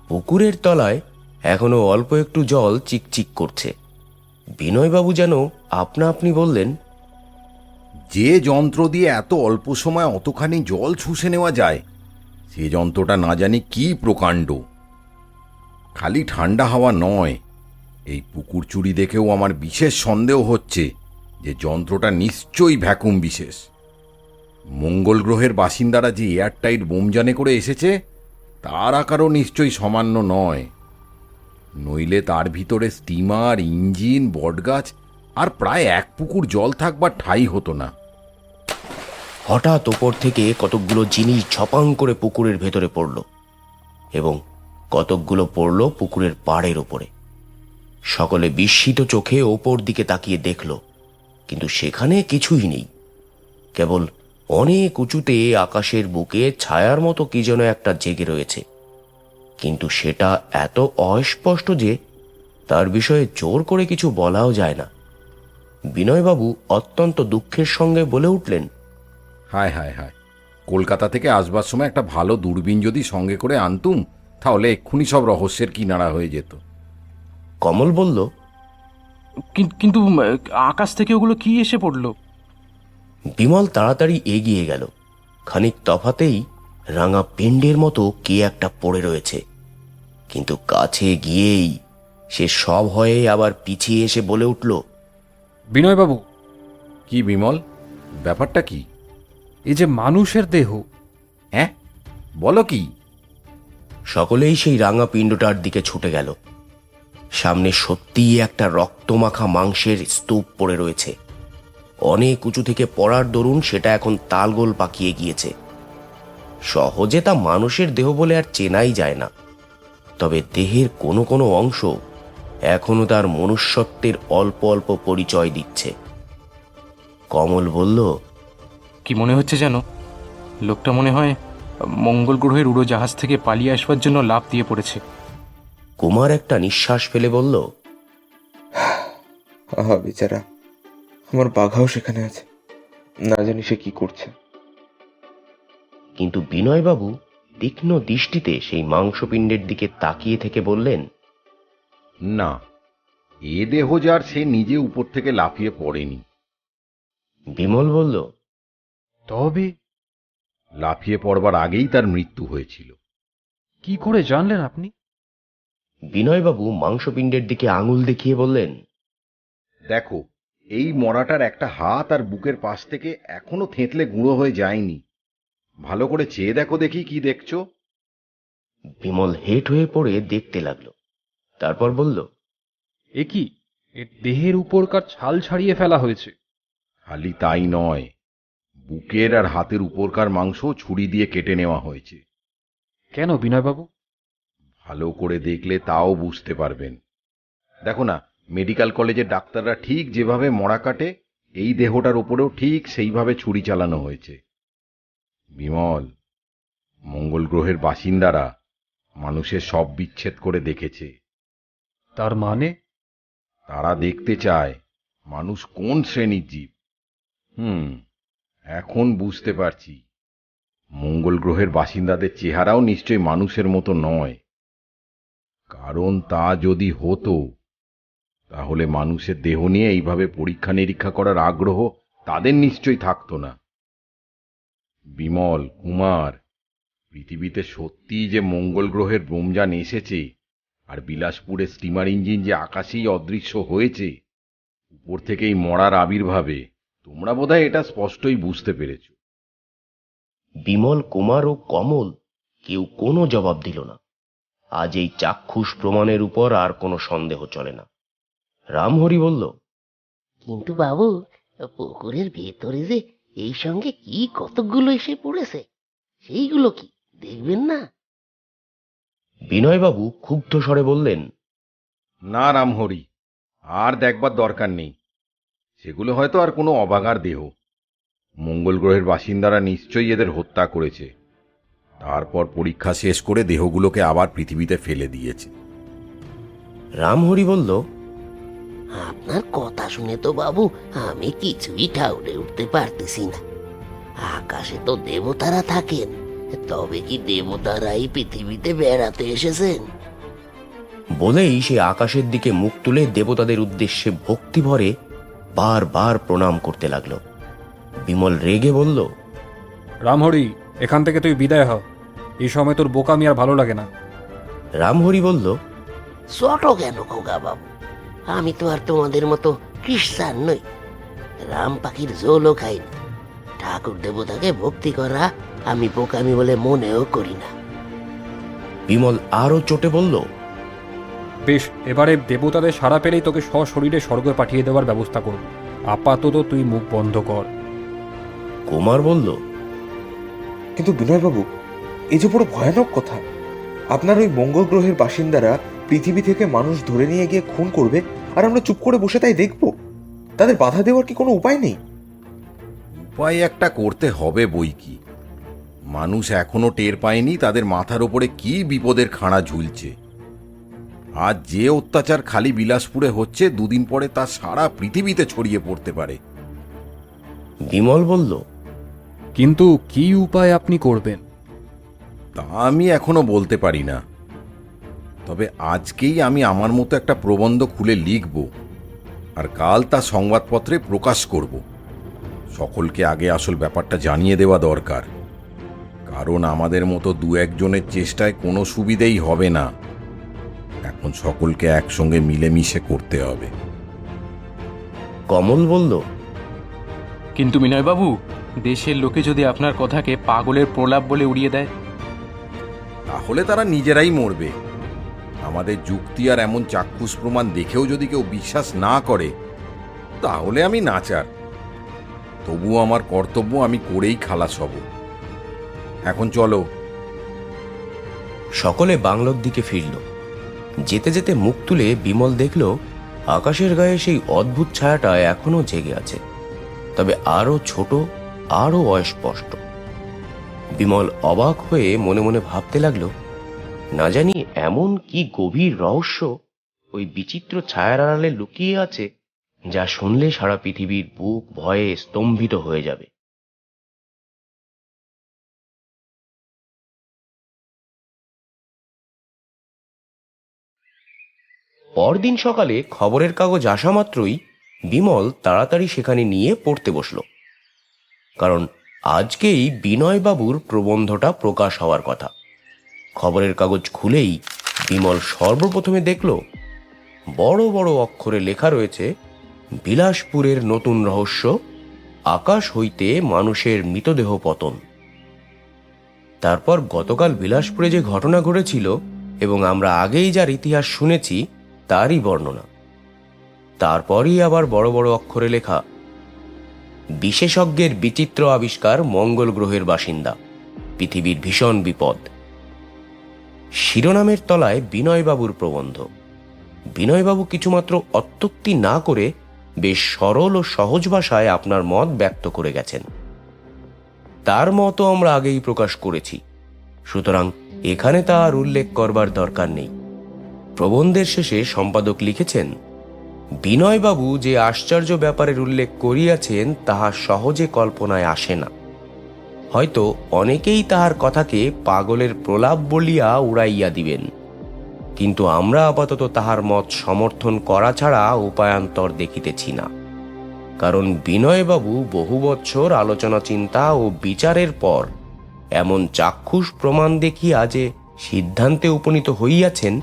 পুকুরের তলায় এখনো অল্প একটু জল চিকচিক করছে। বিনয়বাবু যেন আপনা আপনি বললেন, যে যন্ত্র দিয়ে এত অল্প সময় অতখানি জল শুষে নেওয়া যায়, সে যন্ত্রটা না জানি কি প্রকাণ্ড। খালি ঠান্ডা হাওয়া নয়, এই পুকুর চুরি দেখেও আমার বিশেষ সন্দেহ হচ্ছে যে যন্ত্রটা নিশ্চয়ই ভ্যাকুম বিশেষ। মঙ্গল গ্রহের বাসিন্দারা যে এয়ারটাইট বোমজানে করে এসেছে তার আকারও নিশ্চয়ই সামান্য নয়, নইলে তার ভিতরে স্টিমার, ইঞ্জিন, বটগাছ আর প্রায় 1 পুকুর জল থাকবার ঠাঁই হতো না। হঠাৎ ওপর থেকে কতকগুলো জিনিস ঝপাং করে পুকুরের ভেতরে পড়ল এবং কতকগুলো পড়ল পুকুরের পাড়ের ওপরে। সকলে বিস্মিত চোখে ওপর দিকে তাকিয়ে দেখল, কিন্তু সেখানে কিছুই নেই। কেবল অনেক উঁচুতে আকাশের বুকে ছায়ার মতো কি যেন একটা জেগে রয়েছে, কিন্তু সেটা এত অস্পষ্ট যে তার বিষয়ে জোর করে কিছু বলাও যায় না। বিনয়বাবু অত্যন্ত দুঃখের সঙ্গে বলে উঠলেন, হায় হায় হায়, কলকাতা থেকে আসবার সময় একটা ভালো দূরবীন যদি সঙ্গে করে আনতুম তাহলে এক্ষুনি সব রহস্যের কিনারা হয়ে যেত। কমল বলল, কিন্তু আকাশ থেকে ওগুলো কি এসে পড়লো? বিমল তাড়াতাড়ি এগিয়ে গেল। খানিক তফাতেই রাঙা পিণ্ডের মতো কে একটা পড়ে রয়েছে, কিন্তু কাছে গিয়েই সে সব হয়ে আবার পিছিয়ে এসে বলে উঠল, বিনয়বাবু, কি বিমল, ব্যাপারটা কি? এই যে মানুষের দেহ। হ্যাঁ, বলো কি? সকলেই সেই রাঙা পিণ্ডটার দিকে ছুটে গেল। সামনে সত্যিই একটা রক্তমাখা মাংসের স্তূপ পড়ে রয়েছে। অনেক উঁচু থেকে পড়ার দরুন সেটা এখন তালগোল পাকিয়ে গিয়েছে। সহজে তা মানুষের দেহ বলে আর চেনাই যায় না, তবে দেহের কোনো কোনো অংশ এখনো তার মনুষ্যত্বের অল্প অল্প পরিচয় দিচ্ছে। কমল বলল, কি মনে হচ্ছে যেন লোকটা মনে হয় মঙ্গল গ্রহের উড়োজাহাজ থেকে পালিয়ে আসবার জন্য লাফ দিয়ে পড়েছে। কুমার একটা নিঃশ্বাস ফেলে বলল, আহা বেচারা, আমার বাঘাও সেখানে আছে, না জানি সে কি করছে। কিন্তু বিনয়বাবু তীক্ষ্ণ দৃষ্টিতে সেই মাংসপিণ্ডের দিকে তাকিয়ে থেকে বললেন, না, এ দেহ যার সে নিজে উপর থেকে লাফিয়ে পড়েনি। বিমল বলল, তবে লাফিয়ে পড়বার আগেই তার মৃত্যু হয়েছিল। কি করে জানলেন আপনি? বিনয়বাবু মাংসপিণ্ডের দিকে আঙুল দেখিয়ে বললেন, দেখো, এই মরাটার একটা হাত আর বুকের পাশ থেকে এখনো থেঁতলে গুঁড়ো হয়ে যায়নি। ভালো করে চেয়ে দেখো দেখি কি দেখছো। বিমল হেঁট হয়ে পড়ে দেখতে লাগলো। তারপর বলল, এ কি, এর দেহের উপরকার ছাল ছাড়িয়ে ফেলা হয়েছে। খালি তাই নয়, বুকের আর হাতের উপরকার মাংস ছুরি দিয়ে কেটে নেওয়া হয়েছে। কেন বিনয়বাবু? ভালো করে দেখলে তাও বুঝতে পারবেন। দেখো না, মেডিকেল কলেজের ডাক্তাররা ঠিক যেভাবে মরা কাটে, এই দেহটার উপরেও ঠিক সেইভাবে ছুরি চালানো হয়েছে। বিমল, মঙ্গল গ্রহের বাসিন্দারা মানুষের সব বিচ্ছেদ করে দেখেছে। তার মানে? তারা দেখতে চায় মানুষ কোন শ্রেণীর জীব। এখন বুঝতে পারছি, মঙ্গল গ্রহের বাসিন্দাদের চেহারাও নিশ্চয়ই মানুষের মতো নয়। কারণ তা যদি হতো তাহলে মানুষের দেহ নিয়ে এইভাবে পরীক্ষা নিরীক্ষা করার আগ্রহ তাদের নিশ্চয়ই থাকতো না। বিমল, কুমার, পৃথিবীতে সত্যিই যে মঙ্গল গ্রহের বোমযান এসেছে আর বিলাসপুরের স্টিমার ইঞ্জিন যে আকাশেই অদৃশ্য হয়েছে, উপর থেকেই মরার আবির্ভাবে তোমরা বোধহয় এটা স্পষ্টই বুঝতে পেরেছ। বিমল, কুমার ও কমল কেউ কোনো জবাব দিল না। আজ এই চাক্ষুষ প্রমাণের উপর আর কোনো সন্দেহ চলে না। রামহরি বলল, কিন্তু বাবু, পুকুরের ভেতরে যে এই সঙ্গে কি কতকগুলো এসে পড়েছে, সেইগুলো কি দেখবেন না? বিনয়বাবু ক্ষুব্ধ স্বরে বললেন, না রামহরি, আর দেখবার দরকার নেই। সেগুলো হয়তো আর কোনো অবাগার দেহ। মঙ্গল গ্রহের বাসিন্দারা নিশ্চয়ই এদের হত্যা করেছে, তারপর পরীক্ষা শেষ করে দেহগুলোকে আবার পৃথিবীতে ফেলে দিয়েছে। রামহরি বলল, আপনার কথা শুনে তো বাবু আমি কিছুই ঠাউরে উঠতে পারতেছি না। আকাশে তো দেবতারা থাকেন, তবে কি দেবতারাই পৃথিবীতে বেড়াতে এসেছেন? বলেই সে আকাশের দিকে মুখ তুলে দেবতাদের উদ্দেশ্যে ভক্তি ভরে বারবার প্রণাম করতে লাগলো। বিমল রেগে বলল, রামহরি, এখান থেকে তুই বিদায় হ। এই সময় তোর বোকামি আর ভালো লাগে না। রামহরি বলল, ছোট কেন খোকা বাবু, আমি তো আর তোমাদের মতো খ্রিস্টান নই, রাম পাখির ঝোলও খাই না। ঠাকুর দেবতাকে ভক্তি করা আমি বোকামি বলে মনেও করি না। বিমল আরও চটে বলল, বেশ, এবারে দেবতাদের সাড়া পেলেই তোকে সশরীরে স্বর্গে পাঠিয়ে দেওয়ার ব্যবস্থা করব। আপাতত তুই মুখ বন্ধ কর। কুমার বলল, কিন্তু বিনয়বাবু, এই যে বড় ভয়ানক কথা। আপনার ওই মঙ্গল গ্রহের বাসিন্দারা পৃথিবী থেকে মানুষ ধরে নিয়ে গিয়ে খুন করবে, আর আমরা চুপ করে বসে তাই দেখব? তাদের বাধা দেওয়ার কি কোনো উপায় নেই? উপায় একটা করতে হবে বই কি। মানুষ এখনো টের পায়নি তাদের মাথার ওপরে কি বিপদের খাঁড়া ঝুলছে। আজ যে অত্যাচার খালি বিলাসপুরে হচ্ছে, দুদিন পরে তা সারা পৃথিবীতে ছড়িয়ে পড়তে পারে। বিমল বলল, কিন্তু কি উপায় আপনি করবেন? তা আমি এখনো বলতে পারি না, তবে আজকেই আমি আমার মতো একটা প্রবন্ধ খুলে লিখব, আর কাল তা সংবাদপত্রে প্রকাশ করব। সকলকে আগে আসল ব্যাপারটা জানিয়ে দেওয়া দরকার, কারণ আমাদের মতো দু একজনের চেষ্টায় কোনো সুবিধেই হবে না। এখন সকলকে একসঙ্গে মিলেমিশে করতে হবে। কমল বলল, কিন্তু বিনয়বাবু, দেশের লোকে যদি আপনার কথাকে পাগলের প্রলাপ বলে উড়িয়ে দেয়? তাহলে তারা নিজেরাই মরবে। আমাদের যুক্তি আর এমন চাক্ষুষ প্রমাণ দেখেও যদি কেউ বিশ্বাস না করে, তাহলে আমি নাচার। তবুও আমার কর্তব্য আমি করেই খালাস হব। এখন চলো। সকলে বাংলোর দিকে ফিরল। যেতে যেতে মুখ তুলে বিমল দেখল আকাশের গায়ে সেই অদ্ভুত ছায়াটা এখনো জেগে আছে, তবে আরো ছোট, আরো অস্পষ্ট। বিমল অবাক হয়ে মনে মনে ভাবতে লাগলো, না জানি এমন কি গভীর রহস্য ওই বিচিত্র ছায়ার আড়ালে লুকিয়ে আছে, যা শুনলে সারা পৃথিবীর বুক ভয়ে স্তম্ভিত হয়ে যাবে। পরদিন সকালে খবরের কাগজ আসা মাত্রই বিমল তাড়াতাড়ি সেখানে নিয়ে পড়তে বসল, কারণ আজকেই বিনয়বাবুর প্রবন্ধটা প্রকাশ হওয়ার কথা। খবরের কাগজ খুলেই বিমল সর্বপ্রথমে দেখল বড় বড় অক্ষরে লেখা রয়েছে, বিলাসপুরের নতুন রহস্য, আকাশ হইতে মানুষের মৃতদেহ পতন। তারপর গতকাল বিলাসপুরে যে ঘটনা ঘটেছিল এবং আমরা আগেই যার ইতিহাস শুনেছি তারই বর্ণনা। তারপরই আবার বড় বড় অক্ষরে লেখা, বিশেষজ্ঞের বিচিত্র আবিষ্কার, মঙ্গল গ্রহের বাসিন্দা, পৃথিবীর ভীষণ বিপদ। শিরোনামের তলায় বিনয়বাবুর প্রবন্ধ। বিনয়বাবু কিছুমাত্র অত্যুক্তি না করে বেশ সরল ও সহজ ভাষায় আপনার মত ব্যক্ত করে গেছেন। তার মতও আমরা আগেই প্রকাশ করেছি, সুতরাং এখানে তা আর উল্লেখ করবার দরকার নেই। প্রবন্ধের শেষে সম্পাদক লিখেছেন, বিনয়বাবু যে আশ্চর্য ব্যাপারের উল্লেখ করিয়াছেন তাহা সহজে কল্পনায় আসে না। হয়তো অনেকেই তাহার কথাকে পাগলের প্রলাপ বলিয়া উড়াইয়া দিবেন, কিন্তু আমরা আপাতত তাহার মত সমর্থন করা ছাড়া উপায়ান্তর দেখিতেছি না। কারণ বিনয়বাবু বহু বৎসর আলোচনা, চিন্তা ও বিচারের পর এমন চাক্ষুষ প্রমাণ দেখিয়া যে সিদ্ধান্তে উপনীত হইয়াছেন,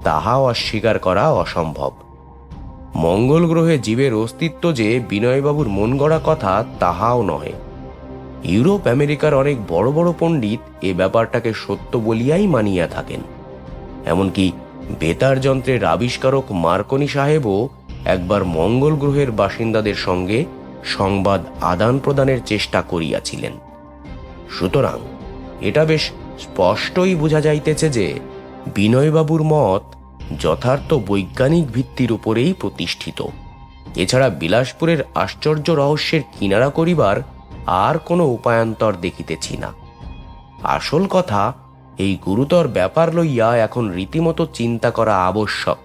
তাহাও অস্বীকার করা অসম্ভব। মঙ্গল গ্রহে জীবের অস্তিত্ব যে বিনয়বাবুর মন গড়া কথা, তাহাও নহে। ইউরোপ আমেরিকার অনেক বড় বড় পণ্ডিত এ ব্যাপারটাকে সত্য বলিয়াই মানিয়া থাকেন। এমনকি বেতার যন্ত্রের আবিষ্কারক মার্কনি সাহেবও একবার মঙ্গল গ্রহের বাসিন্দাদের সঙ্গে সংবাদ আদান প্রদানের চেষ্টা করিয়াছিলেন। সুতরাং এটা বেশ স্পষ্টই বোঝা যাইতেছে যে বিনয়বাবুর মত যথার্থ বৈজ্ঞানিক ভিত্তির উপরেই প্রতিষ্ঠিত। এছাড়া বিলাসপুরের আশ্চর্য রহস্যের কিনারা করিবার আর কোনো উপায়ান্তর দেখিতেছি না। আসল কথা, এই গুরুতর ব্যাপার লইয়া এখন রীতিমতো চিন্তা করা আবশ্যক।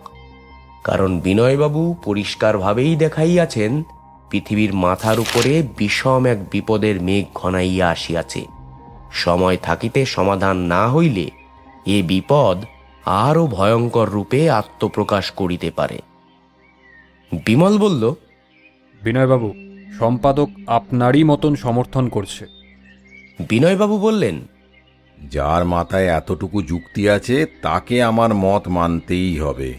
কারণ বিনয়বাবু পরিষ্কারভাবেই দেখাইয়াছেন, পৃথিবীর মাথার উপরে বিষম এক বিপদের মেঘ ঘনাইয়া আসিয়াছে। সময় থাকিতে সমাধান না হইলে এ বিপদ আরও ভয়ঙ্কর রূপে আত্মপ্রকাশ করিতে পারে। বিমল বলল, বিনয়বাবু, সম্পাদক আপনারই মতন সমর্থন করছে। বিনয়বাবু বললেন, যার মাথায় এতটুকু যুক্তি আছে তাকে আমার মত মানতেই হবে।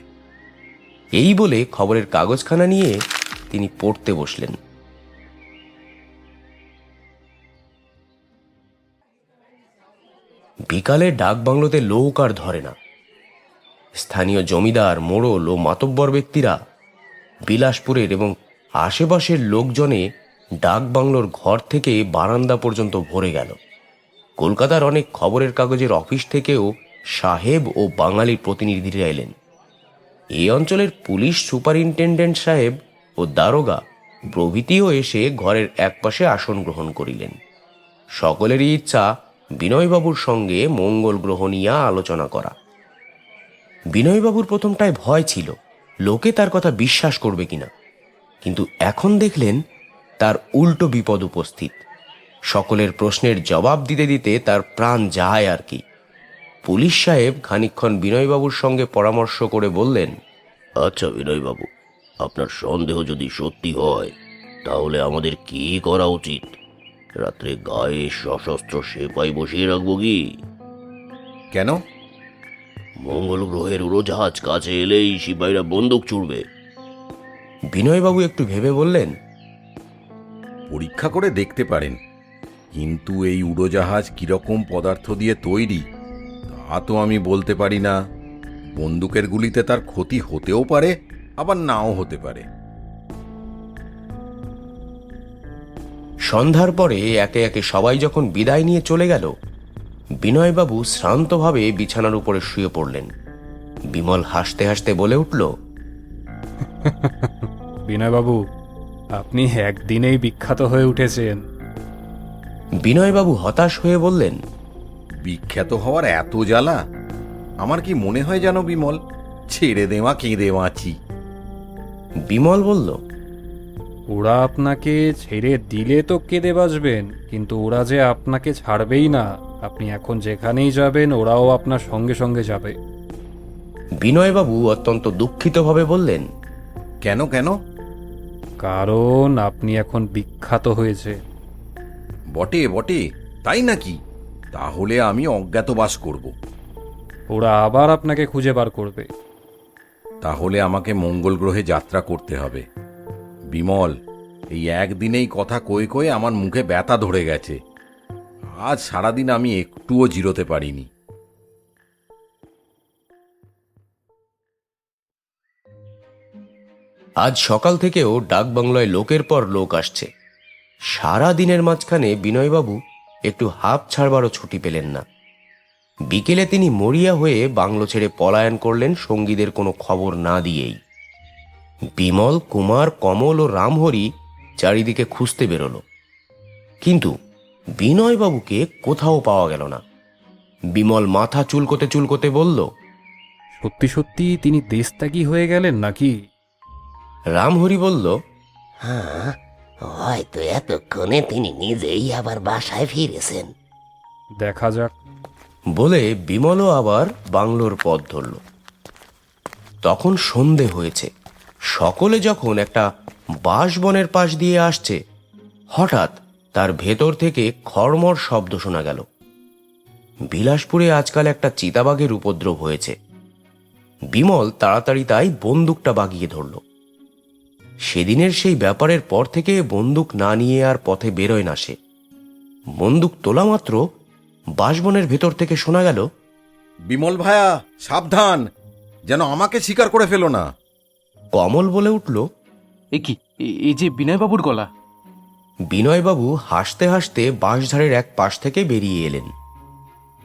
এই বলে খবরের কাগজখানা নিয়ে তিনি পড়তে বসলেন। বিকালে ডাকবাংলোতে লোক আর ধরে না। স্থানীয় জমিদার, মোড়ল ও মাতব্বর ব্যক্তিরা বিলাসপুরের এবং আশেপাশের লোকজনে ডাকবাংলোর ঘর থেকে বারান্দা পর্যন্ত ভরে গেল। কলকাতার অনেক খবরের কাগজের অফিস থেকেও সাহেব ও বাঙালির প্রতিনিধিরা এলেন। এই অঞ্চলের পুলিশ সুপারিনটেন্ডেন্ট সাহেব ও দারোগা প্রভৃতিও এসে ঘরের একপাশে আসন গ্রহণ করিলেন। সকলেরই ইচ্ছা বিনয়বাবুর সঙ্গে মঙ্গল গ্রহ নিয়ে আলোচনা করা। বিনয়বাবুর প্রথমটায় ভয় ছিল লোকে তার কথা বিশ্বাস করবে কিনা, কিন্তু এখন দেখলেন তার উল্টো বিপদ উপস্থিত। সকলের প্রশ্নের জবাব দিতে দিতে তার প্রাণ যায় আর কি। পুলিশ সাহেব খানিকক্ষণ বিনয়বাবুর সঙ্গে পরামর্শ করে বললেন, আচ্ছা বিনয়বাবু, আপনার সন্দেহ যদি সত্যি হয় তাহলে আমাদের কি করা উচিত? রাত্রে গায়ে সশস্ত্র সেপাই বসিয়ে রাখবো কি? কেন? মঙ্গল গ্রহের উড়োজাহাজ কাছে এলেই সিপাহীরা বন্দুক ছুড়বে। বিনয়বাবু একটু ভেবে বললেন, পরীক্ষা করে দেখতে পারেন, কিন্তু এই উড়োজাহাজ কিরকম পদার্থ দিয়ে তৈরি তা তো আমি বলতে পারি না। বন্দুকের গুলিতে তার ক্ষতি হতেও পারে, আবার নাও হতে পারে। সন্ধ্যার পরে একে একে সবাই যখন বিদায় নিয়ে চলে গেল, বিনয়বাবু শ্রান্তভাবে বিছানার উপরে শুয়ে পড়লেন। বিমল হাসতে হাসতে বলে উঠল, বিনয়বাবু, আপনি একদিনেই বিখ্যাত হয়ে উঠেছেন। বিনয়বাবু হতাশ হয়ে বললেন, বিখ্যাত হওয়ার এত জ্বালা? আমার কি মনে হয় জানো বিমল, ছেড়ে দেওয়া কেঁদে বাঁচি। বিমল বলল, ওরা আপনাকে ছেড়ে দিলে তো কেঁদে বাঁচবেন, কিন্তু ওরা যে আপনাকে ছাড়বেই না। আপনি এখন যেখানেই যাবেন ওরাও আপনার সঙ্গে সঙ্গে যাবে। বিনয়বাবু অত্যন্ত দুঃখিতভাবে বললেন, কেন কেন? কারণ আপনি এখন বিখ্যাত হয়েছে। বটে বটে, তাই নাকি? তাহলে আমি অজ্ঞাতবাস করব। ওরা আবার আপনাকে খুঁজে বার করবে। তাহলে আমাকে মঙ্গল গ্রহে যাত্রা করতে হবে। বিমল, এই একদিনেই কথা কয়ে কয়ে আমার মুখে ব্যথা ধরে গেছে। আজ সারাদিন আমি একটুও জিরোতে পারিনি। আজ সকাল থেকেও ডাকবাংলায় লোকের পর লোক আসছে। সারা দিনের মাঝখানে বিনয়বাবু একটু হাঁপ ছাড়বারও ছুটি পেলেন না। বিকেলে তিনি মরিয়া হয়ে বাংলো ছেড়ে পলায়ন করলেন সঙ্গীদের কোনো খবর না দিয়েই। বিমল, কুমার, কমল ও রামহরি চারিদিকে খুঁজতে বেরোল, কিন্তু বিনয়বাবুকে কোথাও পাওয়া গেল না। বিমল মাথা চুলকোতে চুলকোতে বলল, সত্যি সত্যি তিনি দেশত্যাগী হয়ে গেলেন নাকি? রামহরি বলল, হ্যাঁ, হয়তো এতক্ষণে তিনি নিজেই আবার বাসায় ফিরেছেন। দেখা যাক। বলে বিমলও আবার বাংলোর পথ ধরল। তখন সন্ধে হয়েছে। সকলে যখন একটা বাঁশবনের পাশ দিয়ে আসছে, হঠাৎ তার ভেতর থেকে খড়মড় শব্দ শোনা গেল। বিলাসপুরে আজকাল একটা চিতাবাঘের উপদ্রব হয়েছে। বিমল তাড়াতাড়ি তাই বন্দুকটা বাগিয়ে ধরল। সেদিনের সেই ব্যাপারের পর থেকে বন্দুক না নিয়ে আর পথে বেরোয় না সে। বন্দুক তোলা মাত্র বাঁশবনের ভেতর থেকে শোনা গেল, বিমল ভায়া, সাবধান, যেন আমাকে শিকার করে ফেলো না। কমল বলে উঠল, এ কি, এই যে বিনয়বাবুর গলা! বিনয়বাবু হাসতে হাসতে বাঁশঝাড়ের এক পাশ থেকে বেরিয়ে এলেন।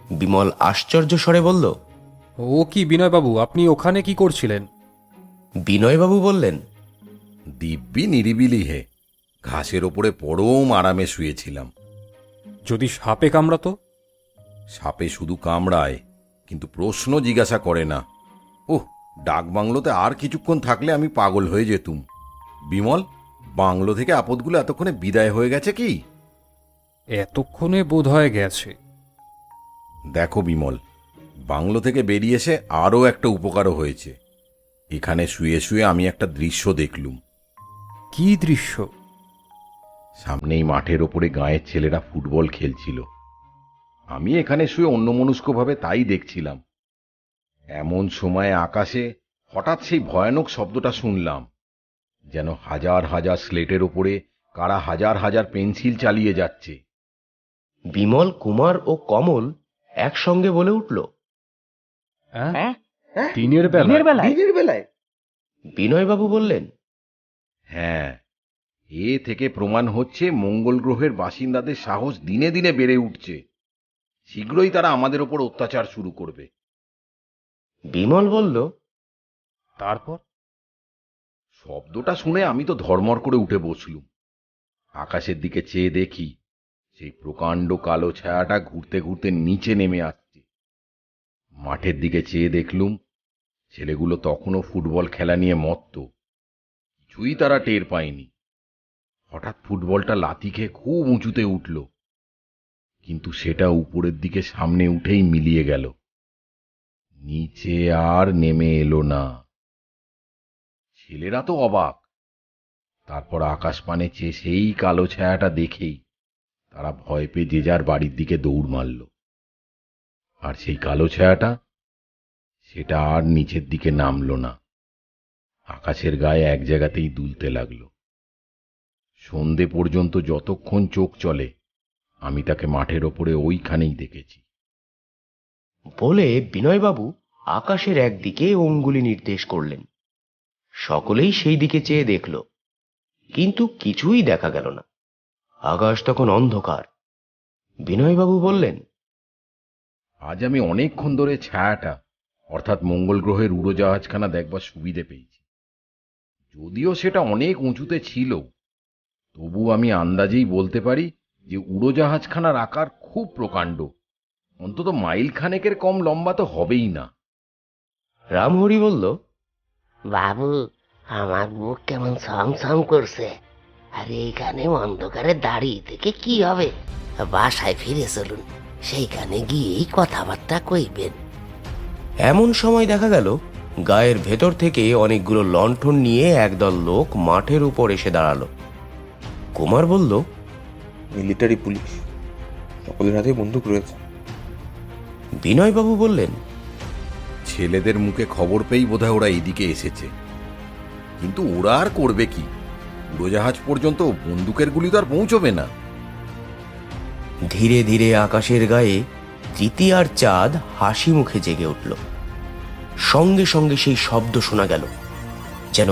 বিমল আশ্চর্য স্বরে বলল, ও কি বিনয়বাবু, আপনি ওখানে কি করছিলেন? বিনয়বাবু বললেন, দিব্যি নিরিবিলি হে, ঘাসের ওপরে পরম আরামে শুয়েছিলাম। যদি সাপে কামড়াতো? সাপে শুধু কামড়ায়, কিন্তু প্রশ্ন জিজ্ঞাসা করে না। ওহ, ডাক বাংলোতে আর কিছুক্ষণ থাকলে আমি পাগল হয়ে যেতুম। বিমল, বাংলো থেকে আপদগুলো এতক্ষণে বিদায় হয়ে গেছে কি? এতক্ষণে বোধ হয় গেছে। দেখো বিমল, বাংলো থেকে বেরিয়ে এসে আরও একটা উপকারও হয়েছে। এখানে শুয়ে শুয়ে আমি একটা দৃশ্য দেখলুম। কি দৃশ্য? সামনেই মাঠের ওপরে গাঁয়ের ছেলেরা ফুটবল খেলছিল। আমি এখানে শুয়ে অন্যমনস্কভাবে তাই দেখছিলাম। এমন সময় আকাশে হঠাৎ সেই ভয়ানক শব্দটা শুনলাম, যেন হাজার হাজার স্লেটের ওপরে কারা হাজার হাজার পেন্সিল চালিয়ে যাচ্ছে। বিমল, কুমার ও কমল একসঙ্গে বলে উঠল। হ্যাঁ, দিনের বেলা? দিনের বেলায়? বিনয়বাবু বললেন, হ্যাঁ, এ থেকে প্রমাণ হচ্ছে মঙ্গল গ্রহের বাসিন্দাদের সাহস দিনে দিনে বেড়ে উঠছে। শীঘ্রই তারা আমাদের ওপর অত্যাচার শুরু করবে। বিমল বলল, তারপর? শব্দটা শুনে আমি তো ধর্মর করে উঠে বসলুম। আকাশের দিকে চেয়ে দেখি সেই প্রকাণ্ড কালো ছায়াটা ঘুরতে ঘুরতে নিচে নেমে আসছে। মাঠের দিকে চেয়ে দেখলুম ছেলেগুলো তখনও ফুটবল খেলা নিয়ে মত্ত, কিছুই তারা টের পায়নি। হঠাৎ ফুটবলটা লাথি খেয়ে খুব উঁচুতে উঠল, কিন্তু সেটা উপরের দিকে সামনে উঠেই মিলিয়ে গেল, নিচে আর নেমে এলো না। ছেলেরা তো অবাক। তারপর আকাশ পানে চেয়ে সেই কালো ছায়াটা দেখেই তারা ভয় পেয়ে যে যার বাড়ির দিকে দৌড় মারল। আর সেই কালো ছায়াটা, সেটা আর নিচের দিকে নামল না, আকাশের গায়ে এক জায়গাতেই দুলতে লাগলো। সন্ধে পর্যন্ত যতক্ষণ চোখ চলে আমি তাকে মাঠের ওপরে ওইখানেই দেখেছি। বলে বিনয়বাবু আকাশের একদিকে অঙ্গুলি নির্দেশ করলেন। সকলেই সেই দিকে চেয়ে দেখল, কিন্তু কিছুই দেখা গেল না। আকাশ তখন অন্ধকার। বিনয়বাবু বললেন, আজ আমি অনেকক্ষণ ধরে ছায়াটা, অর্থাৎ মঙ্গল গ্রহের উড়োজাহাজখানা দেখবার সুবিধে পেয়েছি। যদিও সেটা অনেক উঁচুতে ছিল, তবু আমি আন্দাজেই বলতে পারি যে উড়োজাহাজখানার আকার খুব প্রকাণ্ড, অন্তত মাইল খানেকের কম লম্বা তো হবেই না। রামহরি বলল, বাবু, আমার বুক কেমন ছমছম করছে। আর এইখানে অন্ধকারে দাঁড়িয়ে থেকে কি হবে? বাসায় ফিরে চলুন, সেইখানে গিয়েই কথাবার্তা কইবেন। এমন সময় দেখা গেল গায়ের ভেতর থেকে অনেকগুলো লণ্ঠন নিয়ে একদল লোক মাঠের উপর এসে দাঁড়ালো। কুমার বলল, মিলিটারি পুলিশ, সকলের হাতে বন্দুক রয়েছে। বিনয়বাবু বললেন, ছেলেদের মুখে খবর পেয়েই বোধহয় ওরা এদিকে এসেছে। কিন্তু ওরা আর করবে কি? উড়োজাহাজ পর্যন্ত বন্দুকের গুলি তো আর পৌঁছবে না। ধীরে ধীরে আকাশের গায়ে তৃতীয়ার চাঁদ হাসি মুখে জেগে উঠল। সঙ্গে সঙ্গে সেই শব্দ শোনা গেল, যেন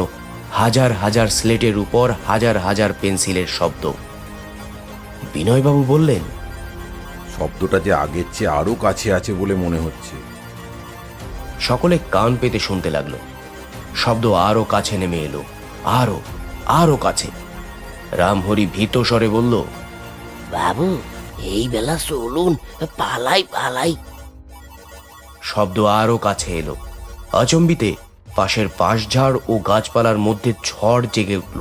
হাজার হাজার স্লেটের উপর হাজার হাজার পেন্সিলের শব্দ। বিনয়বাবু বললেন, শব্দটা যে আগের চেয়ে আরো কাছে আছে বলে মনে হচ্ছে। সকলে কান পেতে শুনতে লাগলো। শব্দ আরো কাছে নেমে এলো, আরো আরো কাছে। রামহরি ভীত স্বরে বলল, বাবু, এই বেলা চলুন, পালাই পালাই। শব্দ আরো কাছে এলো। আচম্বিতে পাশের বাঁশঝাড় ও গাছপালার মধ্যে ঝড় জেগে উঠল,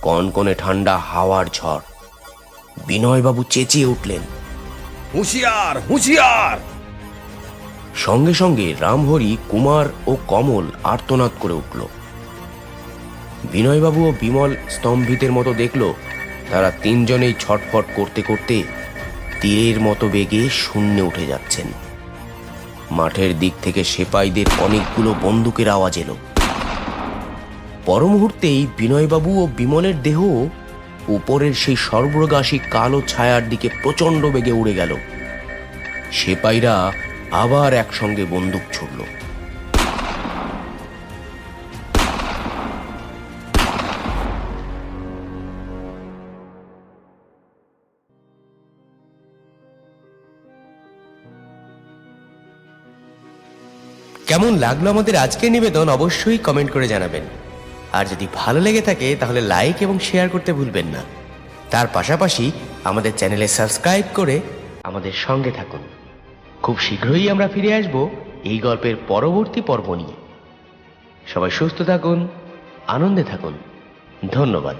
কনকনে ঠান্ডা হাওয়ার ঝড়। বিনয়বাবু চেঁচিয়ে উঠলেন, হুঁশিয়ার, হুঁশিয়ার! সঙ্গে সঙ্গে রামহরি, কুমার ও কমল আর্তনাদ করে উঠল। বিনয়বাবু ও বিমল স্তম্ভিতের মতো দেখল তারা তিনজনেই ছটফট করতে করতে তীরের মতো বেগে শূন্যে উঠে যাচ্ছেন। মাঠের দিক থেকে সেপাইদের অনেকগুলো বন্দুকের আওয়াজ এলো। পর মুহূর্তেই বিনয়বাবু ও বিমলের দেহ উপরের সেই সর্বগ্রাসী কালো ছায়ার দিকে প্রচণ্ড বেগে উড়ে গেল। সেপাইরা আবার একসঙ্গে বন্দুক ছুড়ল। কেমন লাগলো আমাদের আজকের নিবেদন অবশ্যই কমেন্ট করে জানাবেন। আর যদি ভালো লেগে থাকে তাহলে লাইক এবং শেয়ার করতে ভুলবেন না। তার পাশাপাশি আমাদের চ্যানেলে সাবস্ক্রাইব করে আমাদের সঙ্গে থাকুন। খুব শীঘ্রই আমরা ফিরে আসব এই গল্পের পরবর্তী পর্ব নিয়ে। সবাই সুস্থ থাকুন, আনন্দে থাকুন। ধন্যবাদ।